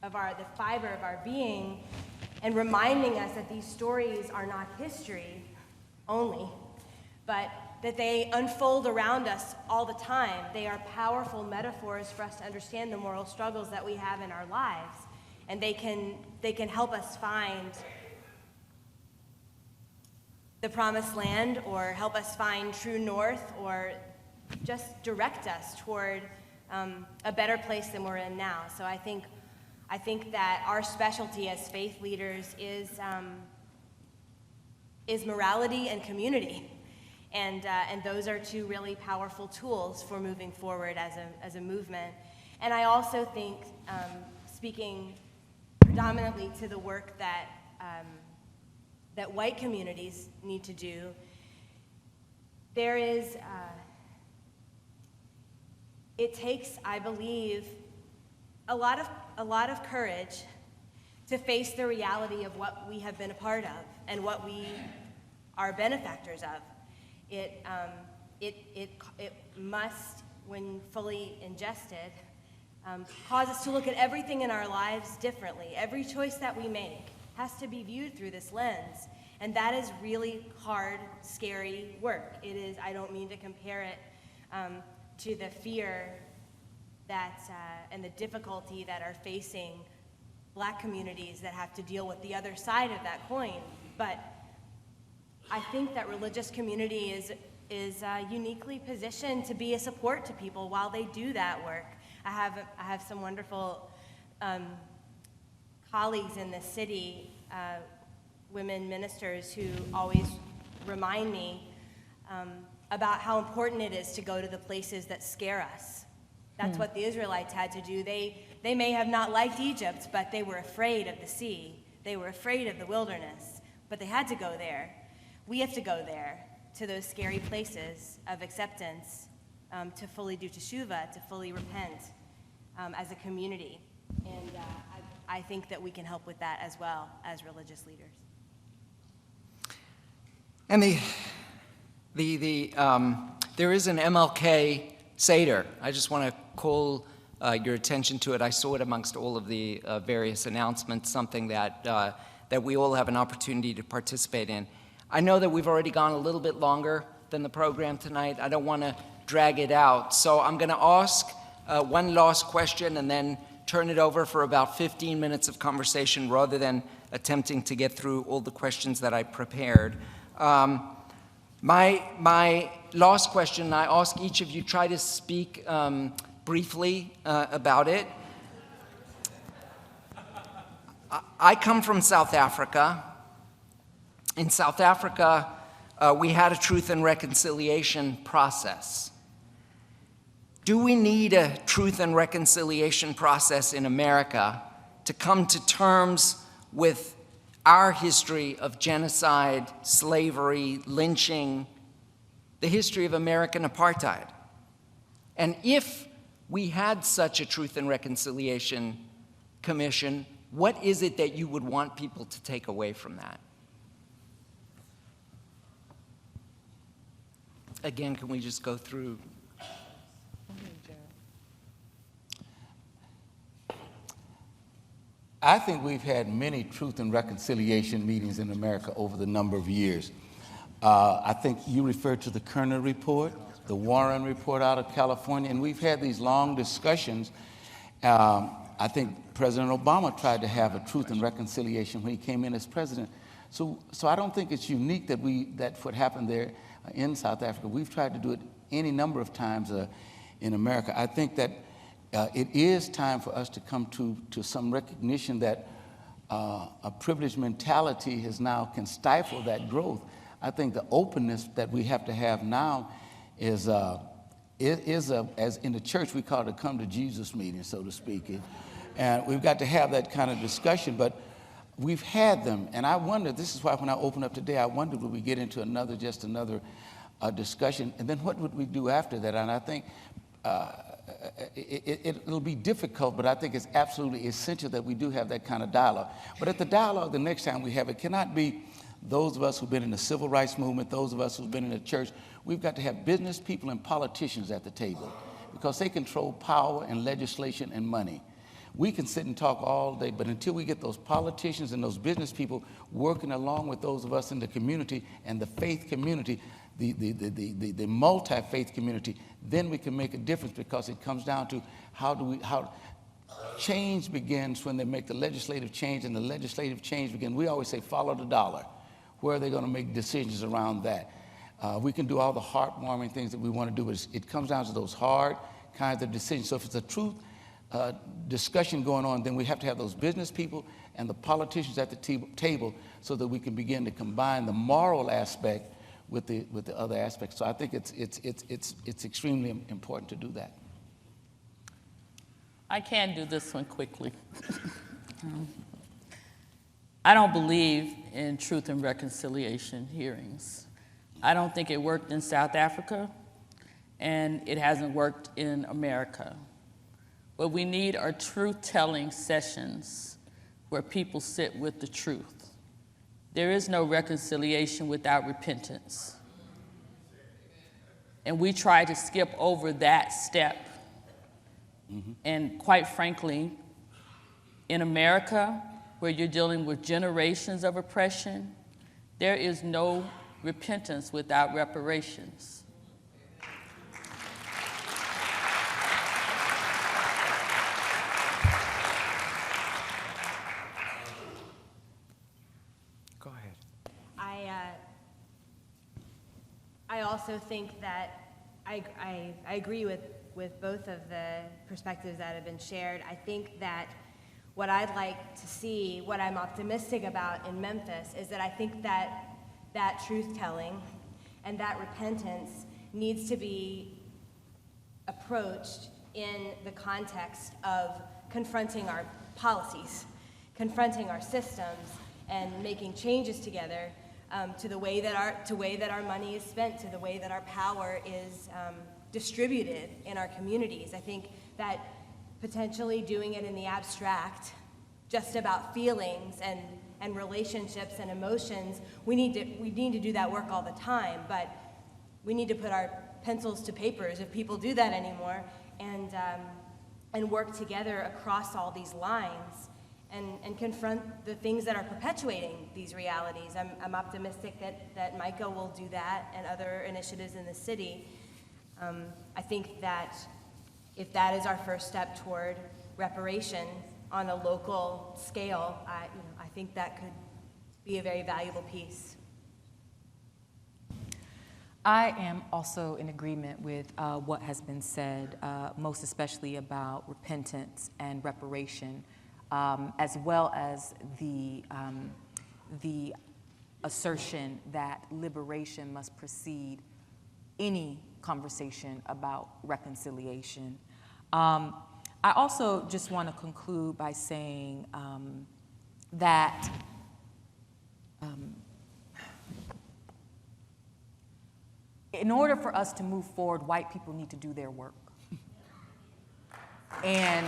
the fiber of our being, and reminding us that these stories are not history only, but that they unfold around us all the time. They are powerful metaphors for us to understand the moral struggles that we have in our lives, and they can help us find the promised land, or help us find true north, or just direct us toward a better place than we're in now. So I think that our specialty as faith leaders is morality and community, and those are two really powerful tools for moving forward as a movement. And I also think, speaking predominantly to the work that white communities need to do, there is it takes, I believe, a lot of courage to face the reality of what we have been a part of and what we are benefactors of. It must, when fully ingested, cause us to look at everything in our lives differently. Every choice that we make has to be viewed through this lens, and that is really hard, scary work. It is. I don't mean to compare it to the fear that and the difficulty that are facing Black communities that have to deal with the other side of that coin. But I think that religious community is uniquely positioned to be a support to people while they do that work. I have some wonderful colleagues in this city, women ministers, who always remind me about how important it is to go to the places that scare us. That's what the Israelites had to do. They may have not liked Egypt, but they were afraid of the sea. They were afraid of the wilderness, but they had to go there. We have to go there, to those scary places of acceptance, to fully do teshuvah, to fully repent as a community. And I think that we can help with that as well as religious leaders. And there is an MLK Seder. I just want to call your attention to it. I saw it amongst all of the various announcements, something that we all have an opportunity to participate in. I know that we've already gone a little bit longer, than the program tonight. I don't want to drag it out. So I'm going to ask one last question and then turn it over for about 15 minutes of conversation rather than attempting to get through all the questions that I prepared. My last question, I ask each of you, try to speak briefly about it. I come from South Africa. In South Africa, we had a truth and reconciliation process. Do we need a truth and reconciliation process in America to come to terms with our history of genocide, slavery, lynching, the history of American apartheid? And if we had such a Truth and Reconciliation Commission, what is it that you would want people to take away from that? Again, can we just go through? I think we've had many truth and reconciliation meetings in America over the number of years. I think you referred to the Kerner report, the Warren report out of California, and we've had these long discussions. I think President Obama tried to have a truth and reconciliation when he came in as president. So I don't think it's unique that what happened there in South Africa. We've tried to do it any number of times in America. I think that it is time for us to come to some recognition that a privileged mentality can stifle that growth. I think the openness that we have to have now is as in the church we call it a come to Jesus meeting, so to speak. And we've got to have that kind of discussion, but we've had them. And I wonder, this is why when I open up today, I wondered would we get into another discussion, and then what would we do after that? And I think it'll be difficult, but I think it's absolutely essential that we do have that kind of dialogue. But at the dialogue, the next time we have it cannot be those of us who've been in the civil rights movement, those of us who've been in the church. We've got to have business people and politicians at the table because they control power and legislation and money. We can sit and talk all day, but until we get those politicians and those business people working along with those of us in the community and the faith community, the multi-faith community, then we can make a difference, because it comes down to how change begins when they make the legislative change, and the legislative change begins. We always say, follow the dollar. Where are they going to make decisions around that? We can do all the heartwarming things that we want to do, but it comes down to those hard kinds of decisions. So if it's a truth discussion going on, then we have to have those business people and the politicians at the table so that we can begin to combine the moral aspect with the other aspects. So I think it's extremely important to do that. I can do this one quickly. I don't believe in truth and reconciliation hearings. I don't think it worked in South Africa, and it hasn't worked in America. What we need are truth-telling sessions where people sit with the truth. There is no reconciliation without repentance. And we try to skip over that step. Mm-hmm. And quite frankly, in America, where you're dealing with generations of oppression, there is no repentance without reparations. Go ahead. I also think that I agree with both of the perspectives that have been shared. I think that what I'd like to see, what I'm optimistic about in Memphis, is that I think that truth-telling and that repentance needs to be approached in the context of confronting our policies, confronting our systems, and making changes together to the way that our money is spent, to the way that our power is distributed in our communities. I think that potentially doing it in the abstract, just about feelings and relationships and emotions, we need to do that work all the time, but we need to put our pencils to papers, if people do that anymore, and work together across all these lines and confront the things that are perpetuating these realities. I'm optimistic that Micah will do that and other initiatives in the city. I think that if that is our first step toward reparation on a local scale, I think that could be a very valuable piece. I am also in agreement with what has been said, most especially about repentance and reparation, as well as the assertion that liberation must precede any conversation about reconciliation. I also just want to conclude by saying that in order for us to move forward, white people need to do their work. And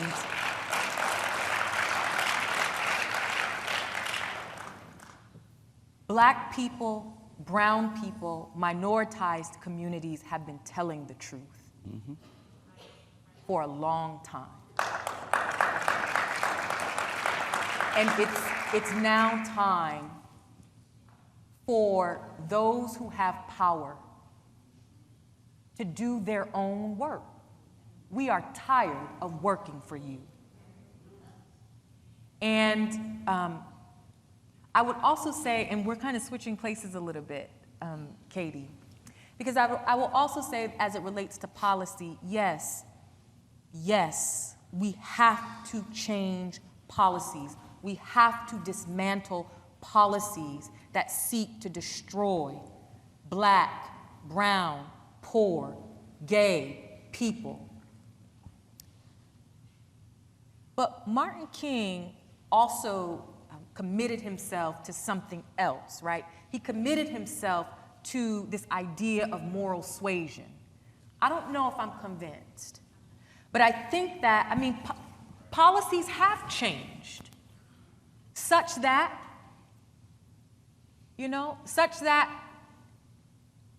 Black people, brown people, minoritized communities have been telling the truth for a long time. And it's now time for those who have power to do their own work. We are tired of working for you. And I would also say, and we're kind of switching places a little bit, Katie, because I will also say, as it relates to policy, yes, we have to change policies. We have to dismantle policies that seek to destroy Black, brown, poor, gay people. But Martin King also committed himself to something else, right? He committed himself to this idea of moral suasion. I don't know if I'm convinced, but I think that, policies have changed such that,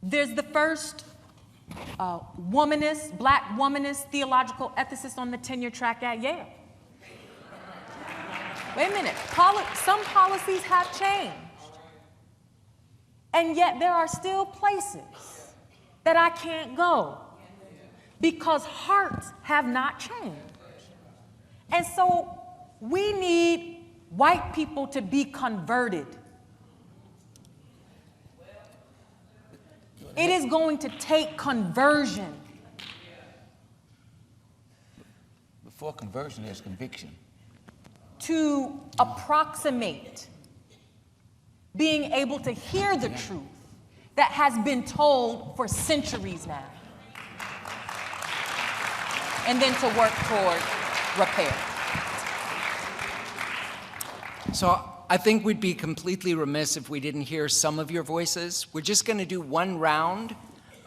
there's the first Black womanist theological ethicist on the tenure track at Yale. Wait a minute, some policies have changed. And yet there are still places that I can't go because hearts have not changed. And so we need white people to be converted. It is going to take conversion. Before conversion, there's conviction. To approximate being able to hear the truth that has been told for centuries now, and then to work toward repair. So I think we'd be completely remiss if we didn't hear some of your voices. We're just going to do one round,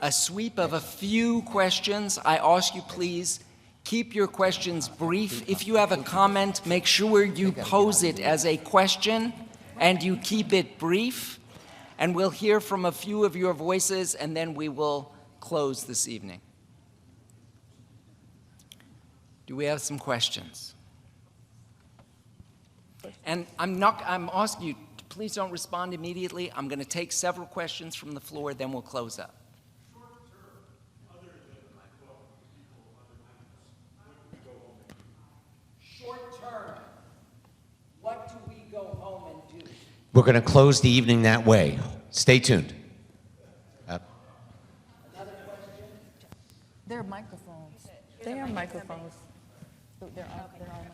a sweep of a few questions. I ask you, please, keep your questions brief. If you have a comment, make sure you pose it as a question and you keep it brief. And we'll hear from a few of your voices and then we will close this evening. Do we have some questions? And I'm asking you, please don't respond immediately. I'm going to take several questions from the floor, then we'll close up. What do we go home and do? We're going to close the evening that way. Stay tuned. Another question? There are microphones. They are microphones. There are microphones.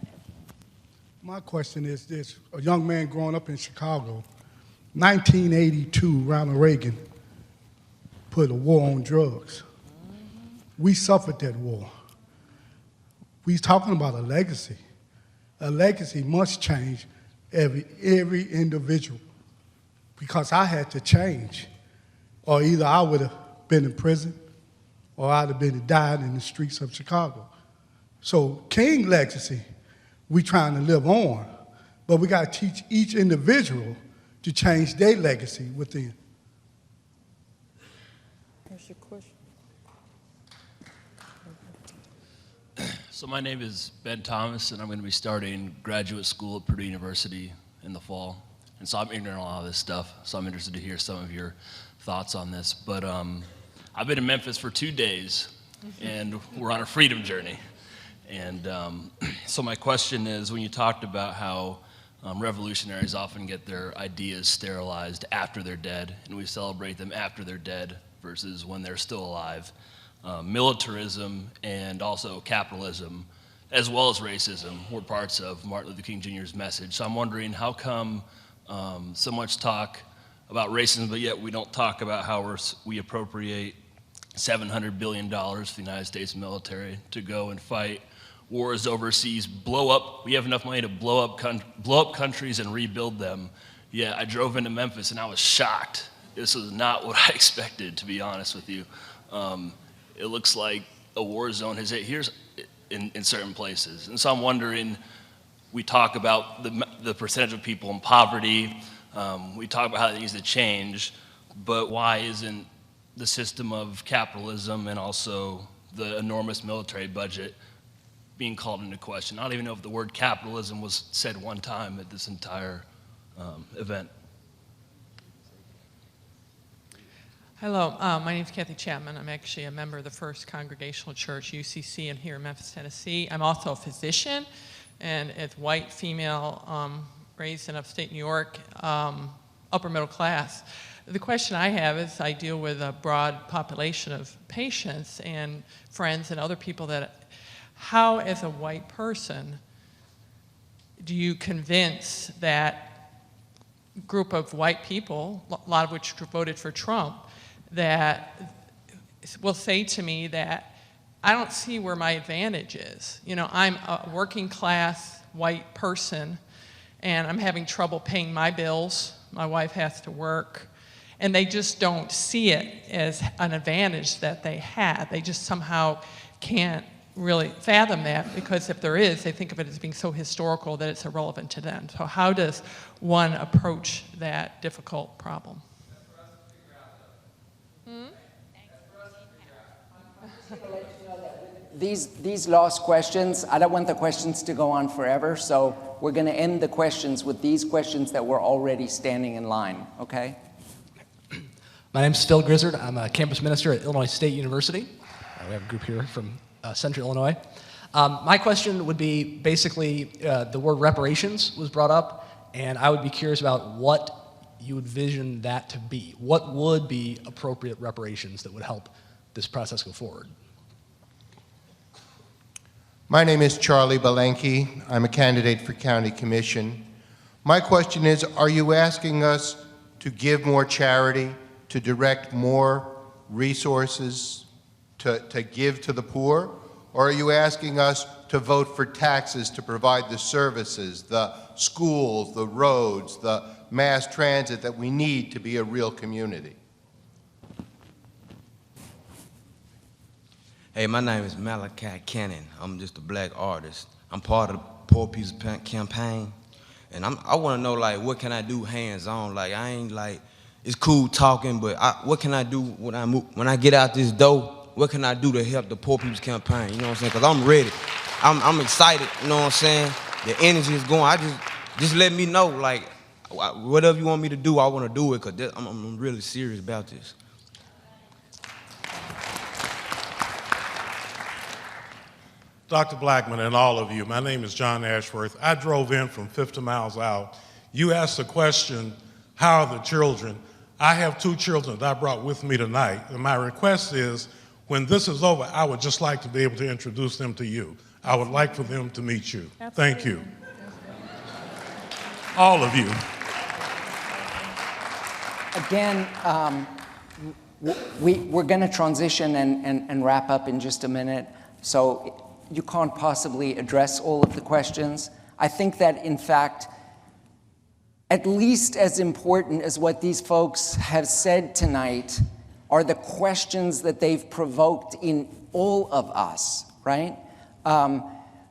My question is this. A young man growing up in Chicago, 1982, Ronald Reagan put a war on drugs. We suffered that war. We're talking about a legacy. A legacy must change every individual because I had to change, or either I would have been in prison or I'd have been died in the streets of Chicago. So King's legacy, we trying to live on, but we got to teach each individual to change their legacy within. Here's your question. So my name is Ben Thomas, and I'm going to be starting graduate school at Purdue University in the fall. And so I'm ignorant on a lot of this stuff, so I'm interested to hear some of your thoughts on this. But I've been in Memphis for 2 days, and we're on a freedom journey. And so my question is, when you talked about how revolutionaries often get their ideas sterilized after they're dead, and we celebrate them after they're dead versus when they're still alive, militarism and also capitalism, as well as racism, were parts of Martin Luther King Jr.'s message. So I'm wondering, how come so much talk about racism, but yet we don't talk about how we appropriate $700 billion for the United States military to go and fight wars overseas, we have enough money to blow up countries and rebuild them. Yeah, I drove into Memphis and I was shocked. This was not what I expected, to be honest with you. It looks like a war zone has hit here in certain places. And so I'm wondering, we talk about the percentage of people in poverty, we talk about how it needs to change, but why isn't the system of capitalism and also the enormous military budget being called into question? I don't even know if the word capitalism was said one time at this entire event. Hello, my name is Kathy Chapman. I'm actually a member of the First Congregational Church, UCC, and here in Memphis, Tennessee. I'm also a physician, and as white female, raised in upstate New York, upper middle class. The question I have is, I deal with a broad population of patients and friends and other people that, how as a white person do you convince that group of white people, a lot of which voted for Trump, that will say to me that I don't see where my advantage is. You know, I'm a working class white person and I'm having trouble paying my bills. My wife has to work. And they just don't see it as an advantage that they have. They just somehow can't really fathom that, because if there is, they think of it as being so historical that it's irrelevant to them. So how does one approach that difficult problem? These last questions, I don't want the questions to go on forever, so we're going to end the questions with these questions that were already standing in line, okay? My name's Phil Grizzard. I'm a campus minister at Illinois State University. We have a group here from Central Illinois. My question would be, basically, the word reparations was brought up, and I would be curious about what you would envision that to be. What would be appropriate reparations that would help this process go forward? My name is Charlie Belenke. I'm a candidate for county commission. My question is, are you asking us to give more charity, to direct more resources to give to the poor? Or are you asking us to vote for taxes to provide the services, the schools, the roads, the mass transit that we need to be a real community? Hey, my name is MLK Cannon. I'm just a black artist. I'm part of the Poor People's Campaign. And I want to know, like, what can I do hands-on? Like, I ain't like, it's cool talking, but what can I do when I get out this door? What can I do to help the Poor People's Campaign? You know what I'm saying? Because I'm ready. I'm excited, you know what I'm saying? The energy is going. Just let me know, like, whatever you want me to do, I want to do it, because I'm really serious about this. Dr. Blackmon and all of you, my name is John Ashworth. I drove in from 50 miles out. You asked the question, how are the children? I have 2 children that I brought with me tonight, and my request is, when this is over, I would just like to be able to introduce them to you. I would like for them to meet you. Absolutely. Thank you. All of you. Again, we're going to transition and wrap up in just a minute, so you can't possibly address all of the questions. I think that, in fact, at least as important as what these folks have said tonight are the questions that they've provoked in all of us, right?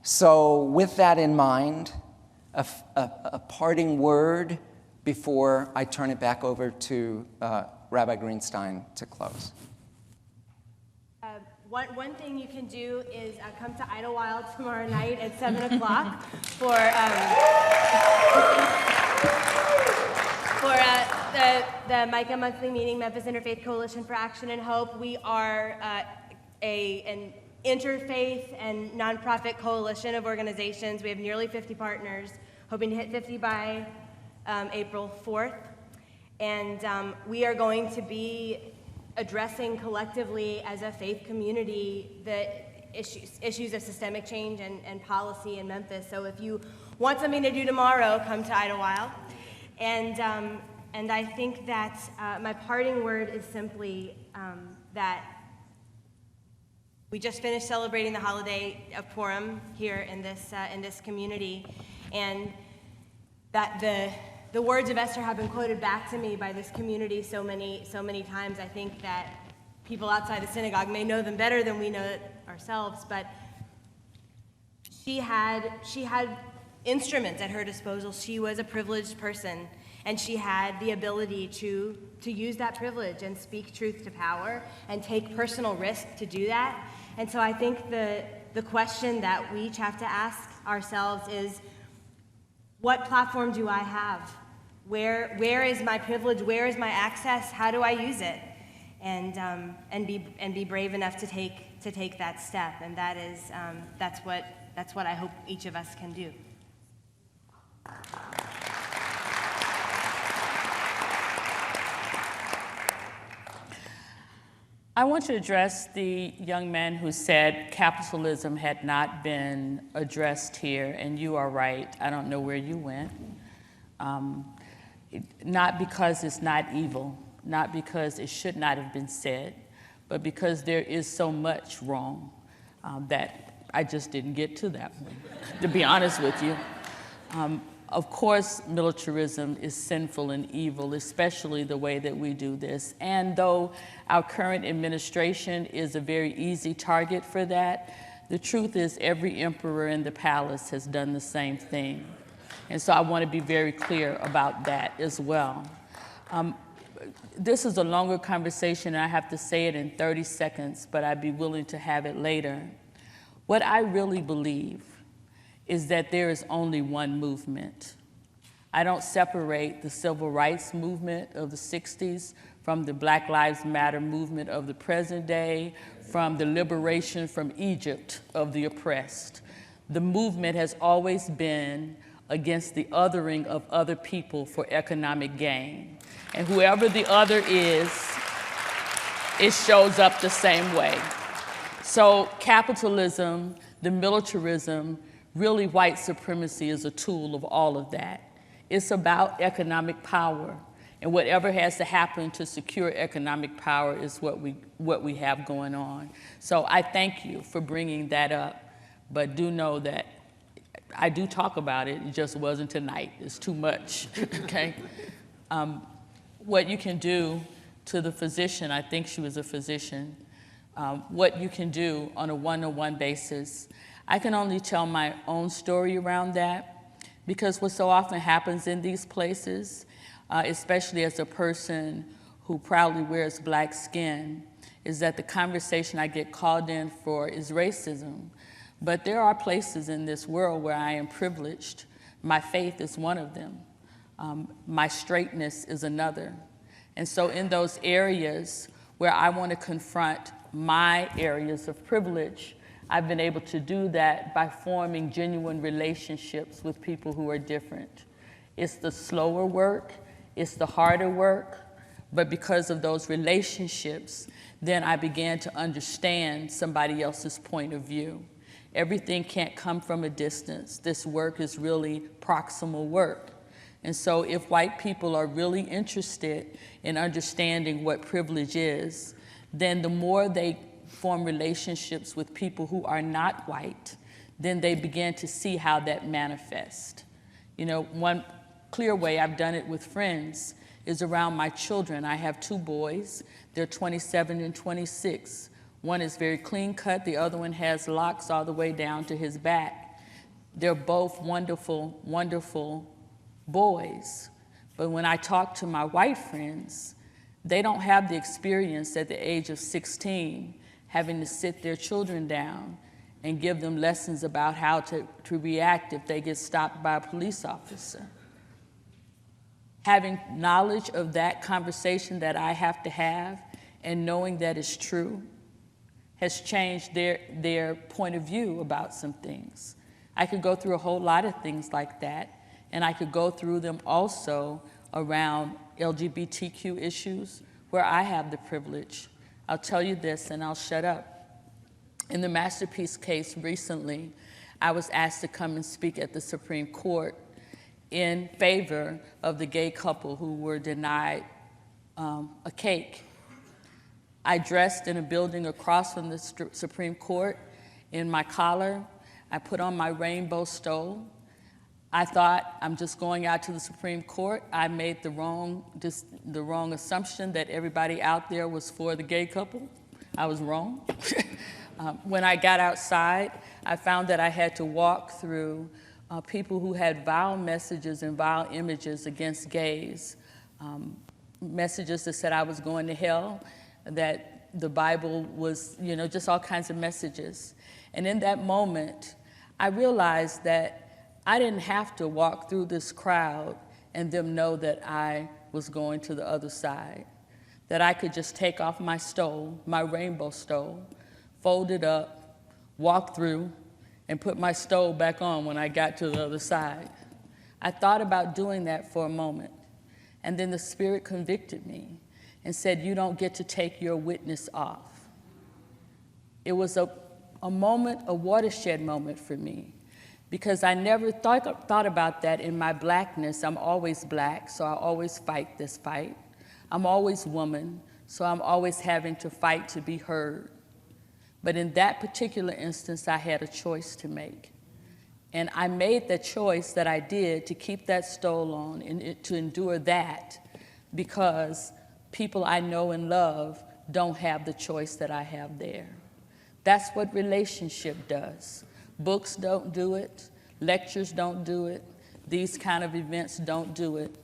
So with that in mind, a parting word before I turn it back over to Rabbi Greenstein to close. One thing you can do is come to Idlewild tomorrow night at 7 o'clock for the MICA monthly meeting, Memphis Interfaith Coalition for Action and Hope. We are an interfaith and nonprofit coalition of organizations. We have nearly 50 partners, hoping to hit 50 by April 4th. And we are going to be addressing collectively as a faith community the issues of systemic change and policy in Memphis. So if you want something to do tomorrow, come to Idlewild. And I think that my parting word is simply that we just finished celebrating the holiday of Purim here in this community, and that the words of Esther have been quoted back to me by this community so many times. I think that people outside the synagogue may know them better than we know it ourselves, but she had instruments at her disposal. She was a privileged person, and she had the ability to use that privilege and speak truth to power and take personal risk to do that. And so I think the question that we each have to ask ourselves is, what platform do I have? Where is my privilege? Where is my access? How do I use it? And be brave enough to take that step. And that is that's what I hope each of us can do. I want to address the young man who said capitalism had not been addressed here, and you are right. I don't know where you went. Not because it's not evil, not because it should not have been said, but because there is so much wrong that I just didn't get to that one, to be honest with you. Of course, militarism is sinful and evil, especially the way that we do this. And though our current administration is a very easy target for that, the truth is every emperor in the palace has done the same thing. And so I want to be very clear about that as well. This is a longer conversation, and I have to say it in 30 seconds, but I'd be willing to have it later. What I really believe is that there is only one movement. I don't separate the civil rights movement of the 60s from the Black Lives Matter movement of the present day, from the liberation from Egypt of the oppressed. The movement has always been against the othering of other people for economic gain. And whoever the other is, it shows up the same way. So capitalism, the militarism, really white supremacy is a tool of all of that. It's about economic power. And whatever has to happen to secure economic power is what we have going on. So I thank you for bringing that up, but do know that I do talk about it. It just wasn't tonight. It's too much, okay? What you can do to the physician, I think she was a physician, what you can do on a one-on-one basis. I can only tell my own story around that, because what so often happens in these places, especially as a person who proudly wears black skin, is that the conversation I get called in for is racism. But there are places in this world where I am privileged. My faith is one of them. My straightness is another. And so in those areas where I want to confront my areas of privilege, I've been able to do that by forming genuine relationships with people who are different. It's the slower work, it's the harder work, but because of those relationships, then I began to understand somebody else's point of view. Everything can't come from a distance. This work is really proximal work. And so if white people are really interested in understanding what privilege is, then the more they form relationships with people who are not white, then they begin to see how that manifests. You know, one clear way I've done it with friends is around my children. I have two boys. They're 27 and 26. One is very clean cut. The other one has locks all the way down to his back. They're both wonderful, wonderful boys. But when I talk to my white friends, they don't have the experience at the age of 16 having to sit their children down and give them lessons about how to react if they get stopped by a police officer. Having knowledge of that conversation that I have to have and knowing that it's true has changed their point of view about some things. I could go through a whole lot of things like that, and I could go through them also around LGBTQ issues where I have the privilege. I'll tell you this and I'll shut up. In the Masterpiece case recently, I was asked to come and speak at the Supreme Court in favor of the gay couple who were denied a cake. I dressed in a building across from the Supreme Court in my collar. I put on my rainbow stole. I thought I'm just going out to the Supreme Court. I made the wrong assumption that everybody out there was for the gay couple. I was wrong. When I got outside, I found that I had to walk through people who had vile messages and vile images against gays, messages that said I was going to hell, that the Bible was, just all kinds of messages. And in that moment, I realized that I didn't have to walk through this crowd and them know that I was going to the other side, that I could just take off my stole, my rainbow stole, fold it up, walk through, and put my stole back on when I got to the other side. I thought about doing that for a moment, and then the Spirit convicted me and said, you don't get to take your witness off. It was a moment, a watershed moment for me, because I never thought about that in my blackness. I'm always black, so I always fight this fight. I'm always woman, so I'm always having to fight to be heard. But in that particular instance, I had a choice to make. And I made the choice that I did to keep that stole on and to endure that, because people I know and love don't have the choice that I have there. That's what relationship does. Books don't do it. Lectures don't do it. These kind of events don't do it.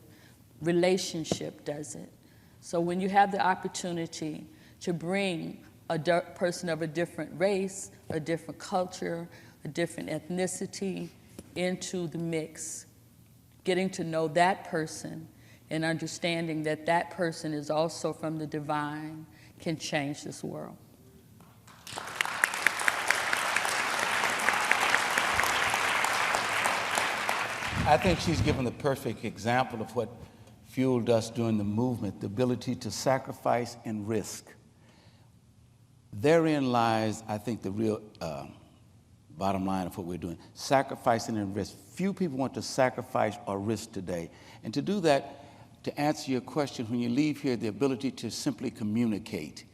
Relationship does it. So when you have the opportunity to bring a person of a different race, a different culture, a different ethnicity into the mix, getting to know that person and understanding that that person is also from the divine can change this world. I think she's given the perfect example of what fueled us during the movement, the ability to sacrifice and risk. Therein lies, I think, the real bottom line of what we're doing, sacrificing and risk. Few people want to sacrifice or risk today. And to do that, to answer your question, when you leave here, the ability to simply communicate.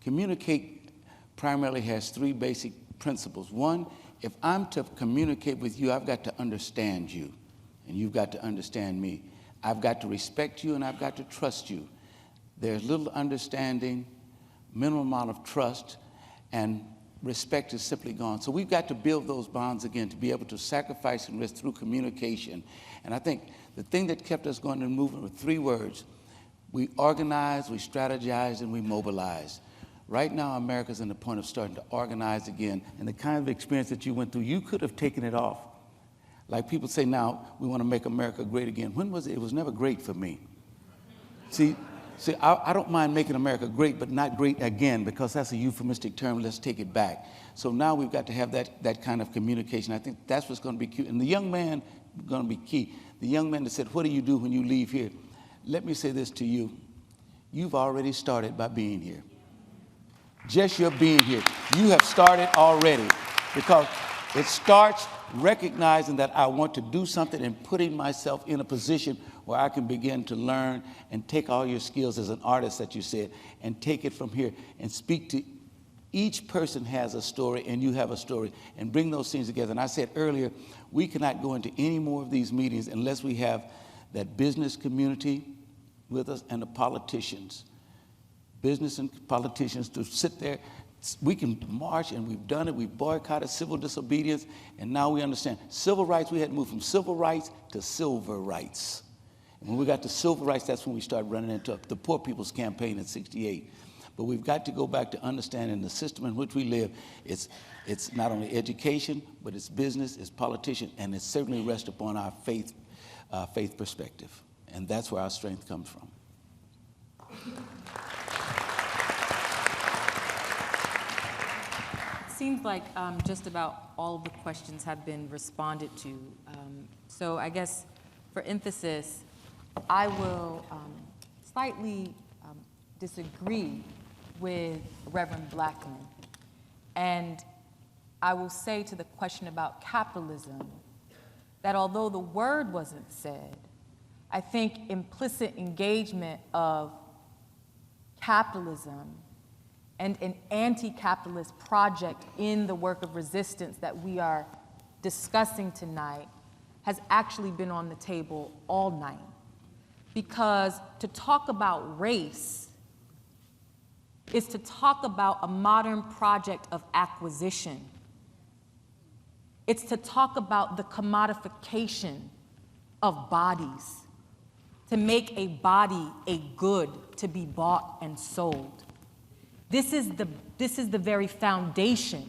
Communicate primarily has three basic principles. One, if I'm to communicate with you, I've got to understand you, and you've got to understand me. I've got to respect you, and I've got to trust you. There's little understanding, minimum amount of trust, and respect is simply gone. So we've got to build those bonds again to be able to sacrifice and risk through communication. And I think the thing that kept us going in the movement were three words. We organize, we strategize, and we mobilize. Right now, America's in the point of starting to organize again. And the kind of experience that you went through, you could have taken it off. Like people say now, we want to make America great again. When was it? It was never great for me. See, I don't mind making America great, but not great again, because that's a euphemistic term. Let's take it back. So now we've got to have that kind of communication. I think that's what's going to be key. And the young man is going to be key. The young man that said, what do you do when you leave here? Let me say this to you. You've already started by being here. Just your being here. You have started already, because it starts recognizing that I want to do something and putting myself in a position where I can begin to learn and take all your skills as an artist that you said and take it from here and speak to each person has a story and you have a story, and bring those things together. And I said earlier, we cannot go into any more of these meetings unless we have that business community with us and the politicians. Business and politicians to sit there. We can march, and we've done it. We've boycotted civil disobedience, and now we understand. Civil rights, we had to move from civil rights to silver rights. And when we got to civil rights, that's when we started running into the Poor People's Campaign in '68. But we've got to go back to understanding the system in which we live. It's not only education, but it's business, it's politician, and it certainly rests upon our faith perspective. And that's where our strength comes from. It seems like just about all of the questions have been responded to. So I guess for emphasis, I will slightly disagree with Reverend Blackmon. And I will say to the question about capitalism that although the word wasn't said, I think implicit engagement of capitalism and an anti-capitalist project in the work of resistance that we are discussing tonight has actually been on the table all night. Because to talk about race is to talk about a modern project of acquisition. It's to talk about the commodification of bodies, to make a body a good to be bought and sold. This is the very foundation.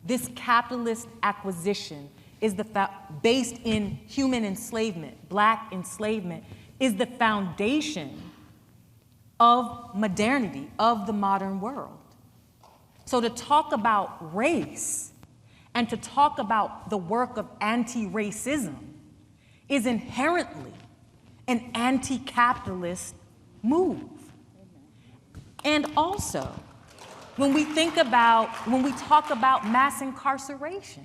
This capitalist acquisition is based in human enslavement, black enslavement, is the foundation of modernity, of the modern world. So to talk about race and to talk about the work of anti-racism is inherently an anti-capitalist move. And also, when we talk about mass incarceration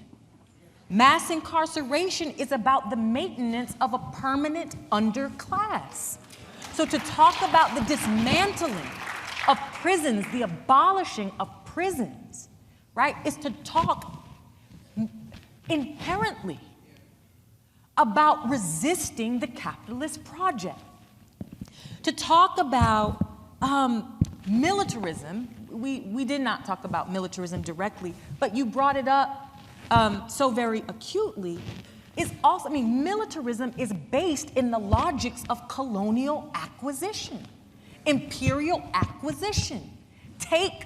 is about the maintenance of a permanent underclass. So to talk about the dismantling of prisons, the abolishing of prisons, right, is to talk inherently about resisting the capitalist project. To talk about militarism, we did not talk about militarism directly, but you brought it up so very acutely, is also, militarism is based in the logics of colonial acquisition, imperial acquisition, take.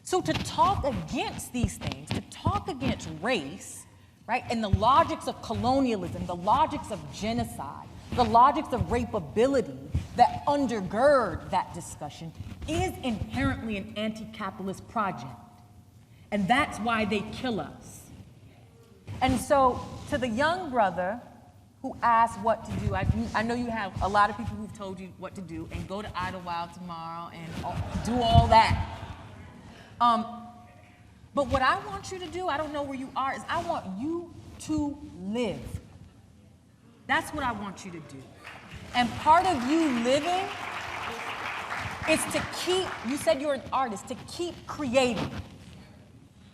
So to talk against these things, to talk against race, right, and the logics of colonialism, the logics of genocide, the logics of rapeability that undergird that discussion is inherently an anti-capitalist project. And that's why they kill us. And so, to the young brother who asked what to do, I know you have a lot of people who've told you what to do, and go to Idlewild tomorrow and do all that. But what I want you to do, I don't know where you are, is I want you to live. That's what I want you to do. And part of you living is to keep, you said you're an artist, to keep creating.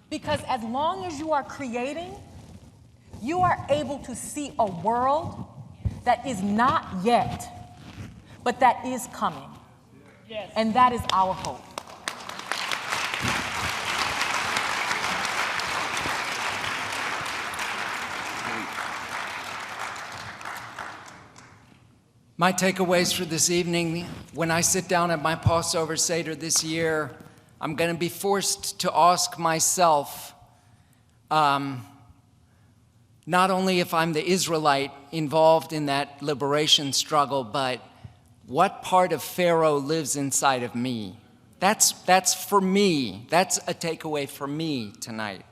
Because as long as you are creating, you are able to see a world that is not yet, but that is coming. Yes. And that is our hope. My takeaways for this evening, when I sit down at my Passover Seder this year, I'm going to be forced to ask myself, not only if I'm the Israelite involved in that liberation struggle, but what part of Pharaoh lives inside of me? That's for me. That's a takeaway for me tonight.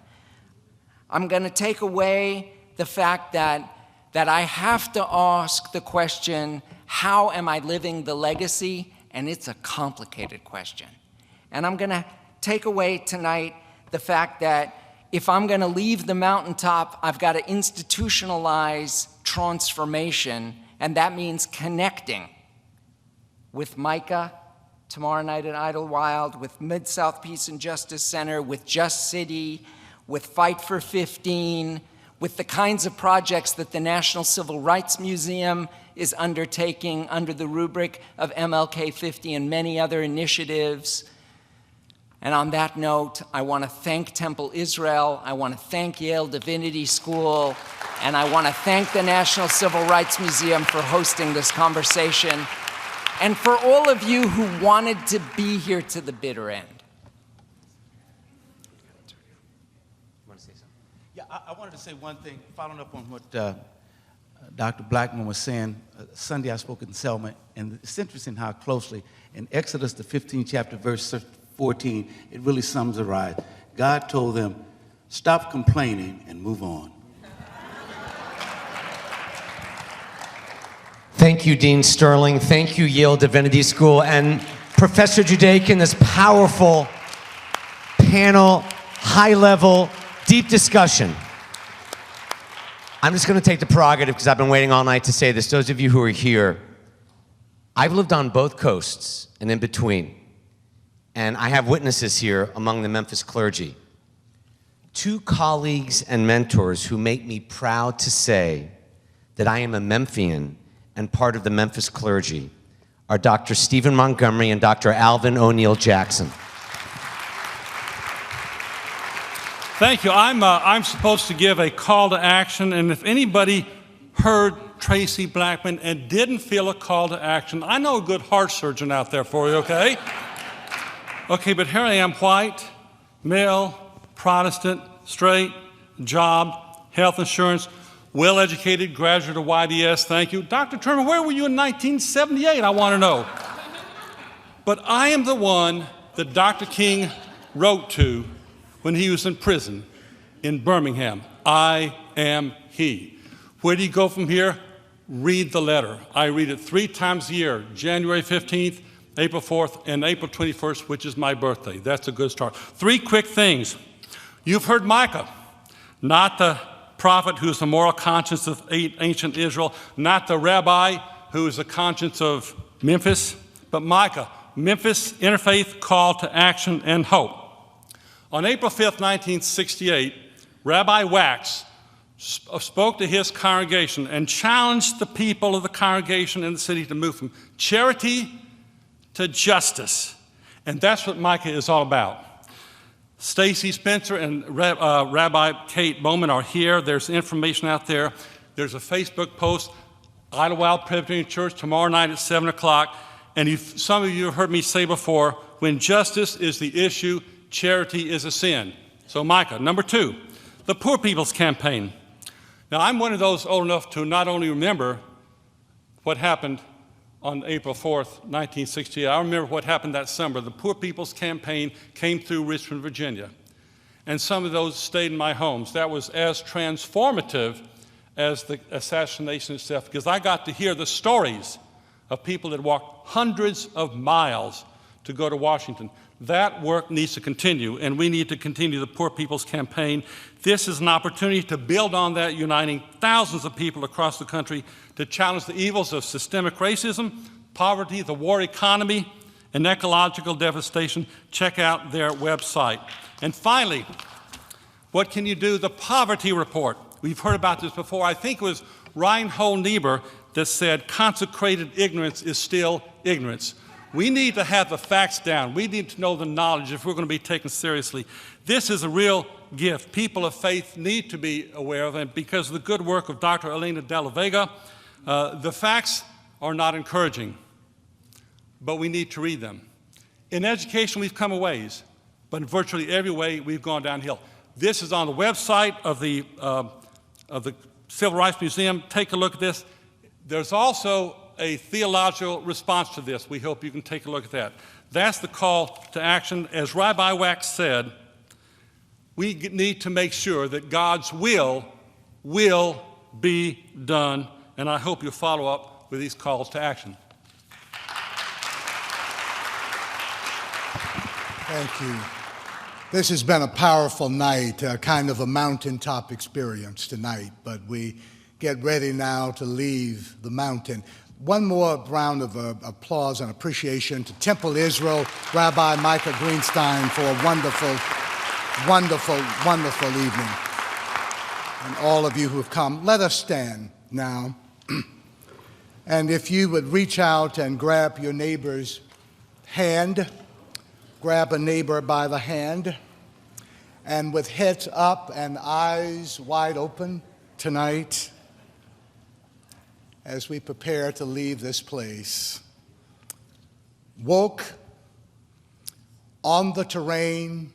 I'm going to take away the fact that I have to ask the question, how am I living the legacy? And it's a complicated question. And I'm going to take away tonight the fact that if I'm going to leave the mountaintop, I've got to institutionalize transformation, and that means connecting with Micah tomorrow night at Idlewild, with Mid-South Peace and Justice Center, with Just City, with Fight for 15, with the kinds of projects that the National Civil Rights Museum is undertaking under the rubric of MLK50 and many other initiatives. And on that note, I want to thank Temple Israel, I want to thank Yale Divinity School, and I want to thank the National Civil Rights Museum for hosting this conversation. and for all of you who wanted to be here to the bitter end. Yeah, I wanted to say one thing, following up on what Dr. Blackmon was saying. Sunday I spoke in Selma, and it's interesting how closely in Exodus, the 15th chapter, verse 14, it really sums it right. God told them, stop complaining and move on. Thank you, Dean Sterling. Thank you, Yale Divinity School. And Professor Judaken, this powerful panel, high-level, deep discussion. I'm just going to take the prerogative because I've been waiting all night to say this. Those of you who are here, I've lived on both coasts and in between. And I have witnesses here among the Memphis clergy. Two colleagues and mentors who make me proud to say that I am a Memphian and part of the Memphis clergy are Dr. Stephen Montgomery and Dr. Alvin O'Neill Jackson. Thank you. I'm supposed to give a call to action, and if anybody heard Traci Blackmon and didn't feel a call to action, I know a good heart surgeon out there for you, okay? Okay, but here I am, white, male, Protestant, straight, job, health insurance, well-educated, graduate of YDS, thank you. Dr. Turman, where were you in 1978? I want to know. But I am the one that Dr. King wrote to when he was in prison in Birmingham. I am he. Where do you go from here? Read the letter. I read it 3 times a year, January 15th, April 4th, and April 21st, which is my birthday. That's a good start. 3 quick things. You've heard Micah, not the prophet who's the moral conscience of ancient Israel, not the rabbi who is the conscience of Memphis, but Micah, Memphis Interfaith Call to Action and Hope. On April 5th, 1968, Rabbi Wax spoke to his congregation and challenged the people of the congregation in the city to move from charity to justice. And that's what Micah is all about. Stacy Spencer and Rabbi Kate Bauman are here. There's information out there. There's a Facebook post, Idlewild Presbyterian Church, tomorrow night at 7 o'clock. And some of you have heard me say before, when justice is the issue, charity is a sin. So Micah. Number 2, the Poor People's Campaign. Now, I'm one of those old enough to not only remember what happened on April 4th, 1968. I remember what happened that summer. The Poor People's Campaign came through Richmond, Virginia. And some of those stayed in my homes. That was as transformative as the assassination itself, because I got to hear the stories of people that walked hundreds of miles to go to Washington. That work needs to continue, and we need to continue the Poor People's Campaign. This is an opportunity to build on that, uniting thousands of people across the country to challenge the evils of systemic racism, poverty, the war economy, and ecological devastation. Check out their website. And finally, what can you do? The Poverty Report. We've heard about this before. I think it was Reinhold Niebuhr that said, consecrated ignorance is still ignorance. We need to have the facts down. We need to know the knowledge if we're going to be taken seriously. This is a real gift. People of faith need to be aware of it because of the good work of Dr. Elena de la Vega. The facts are not encouraging, but we need to read them. In education, we've come a ways, but in virtually every way, we've gone downhill. This is on the website of the Civil Rights Museum. Take a look at this. There's also a theological response to this. We hope you can take a look at that. That's the call to action. As Rabbi Wax said, we need to make sure that God's will be done, and I hope you'll follow up with these calls to action. Thank you. This has been a powerful night, kind of a mountaintop experience tonight, but we get ready now to leave the mountain. One more round of applause and appreciation to Temple Israel, Rabbi Micah Greenstein, for a wonderful, wonderful, wonderful evening. And all of you who have come, let us stand now. And if you would reach out and grab your neighbor's hand, grab a neighbor by the hand, and with heads up and eyes wide open tonight, as we prepare to leave this place, woke on the terrain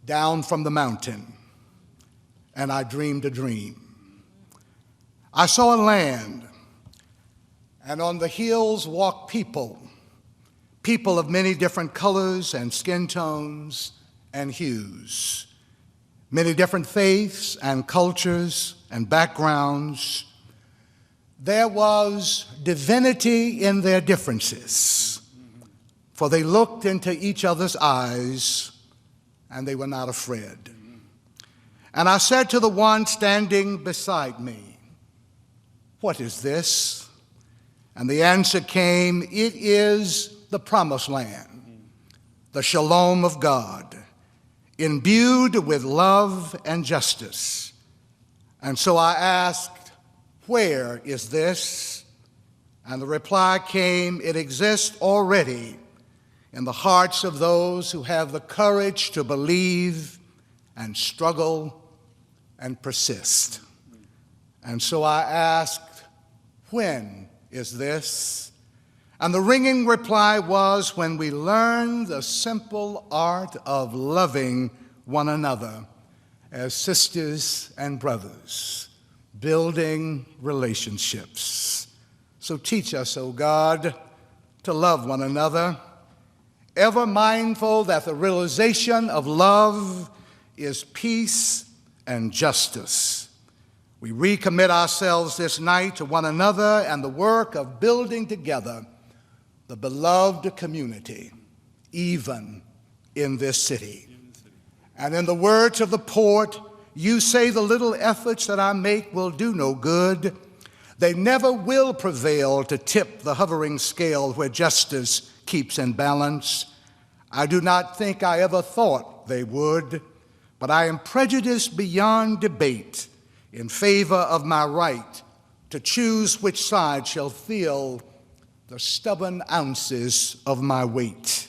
down from the mountain, and I dreamed a dream. I saw a land, and on the hills walked people of many different colors and skin tones and hues, many different faiths and cultures and backgrounds. There was divinity in their differences, for they looked into each other's eyes and they were not afraid. And I said to the one standing beside me, "What is this?" And the answer came, "It is the promised land, the shalom of God, imbued with love and justice." And so I asked, "Where is this?" And the reply came, "It exists already in the hearts of those who have the courage to believe and struggle and persist." And so I asked, "When is this?" And the ringing reply was, "When we learn the simple art of loving one another as sisters and brothers, building relationships." So teach us, O God, to love one another, ever mindful that the realization of love is peace and justice. We recommit ourselves this night to one another and the work of building together the beloved community, even in this city. And in the words of the poet, "You say the little efforts that I make will do no good. They never will prevail to tip the hovering scale where justice keeps in balance. I do not think I ever thought they would, but I am prejudiced beyond debate in favor of my right to choose which side shall feel the stubborn ounces of my weight."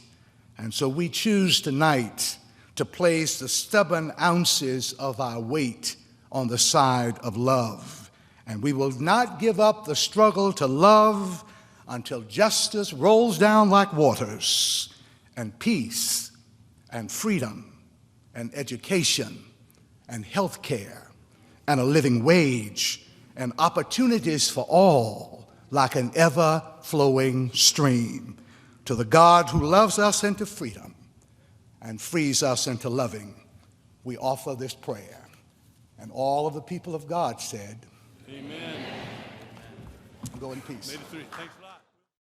And so we choose tonight to place the stubborn ounces of our weight on the side of love. And we will not give up the struggle to love until justice rolls down like waters, and peace and freedom and education and health care and a living wage and opportunities for all like an ever-flowing stream. To the God who loves us into freedom and frees us into loving, we offer this prayer. And all of the people of God said, Amen. Go in peace. Thanks a lot.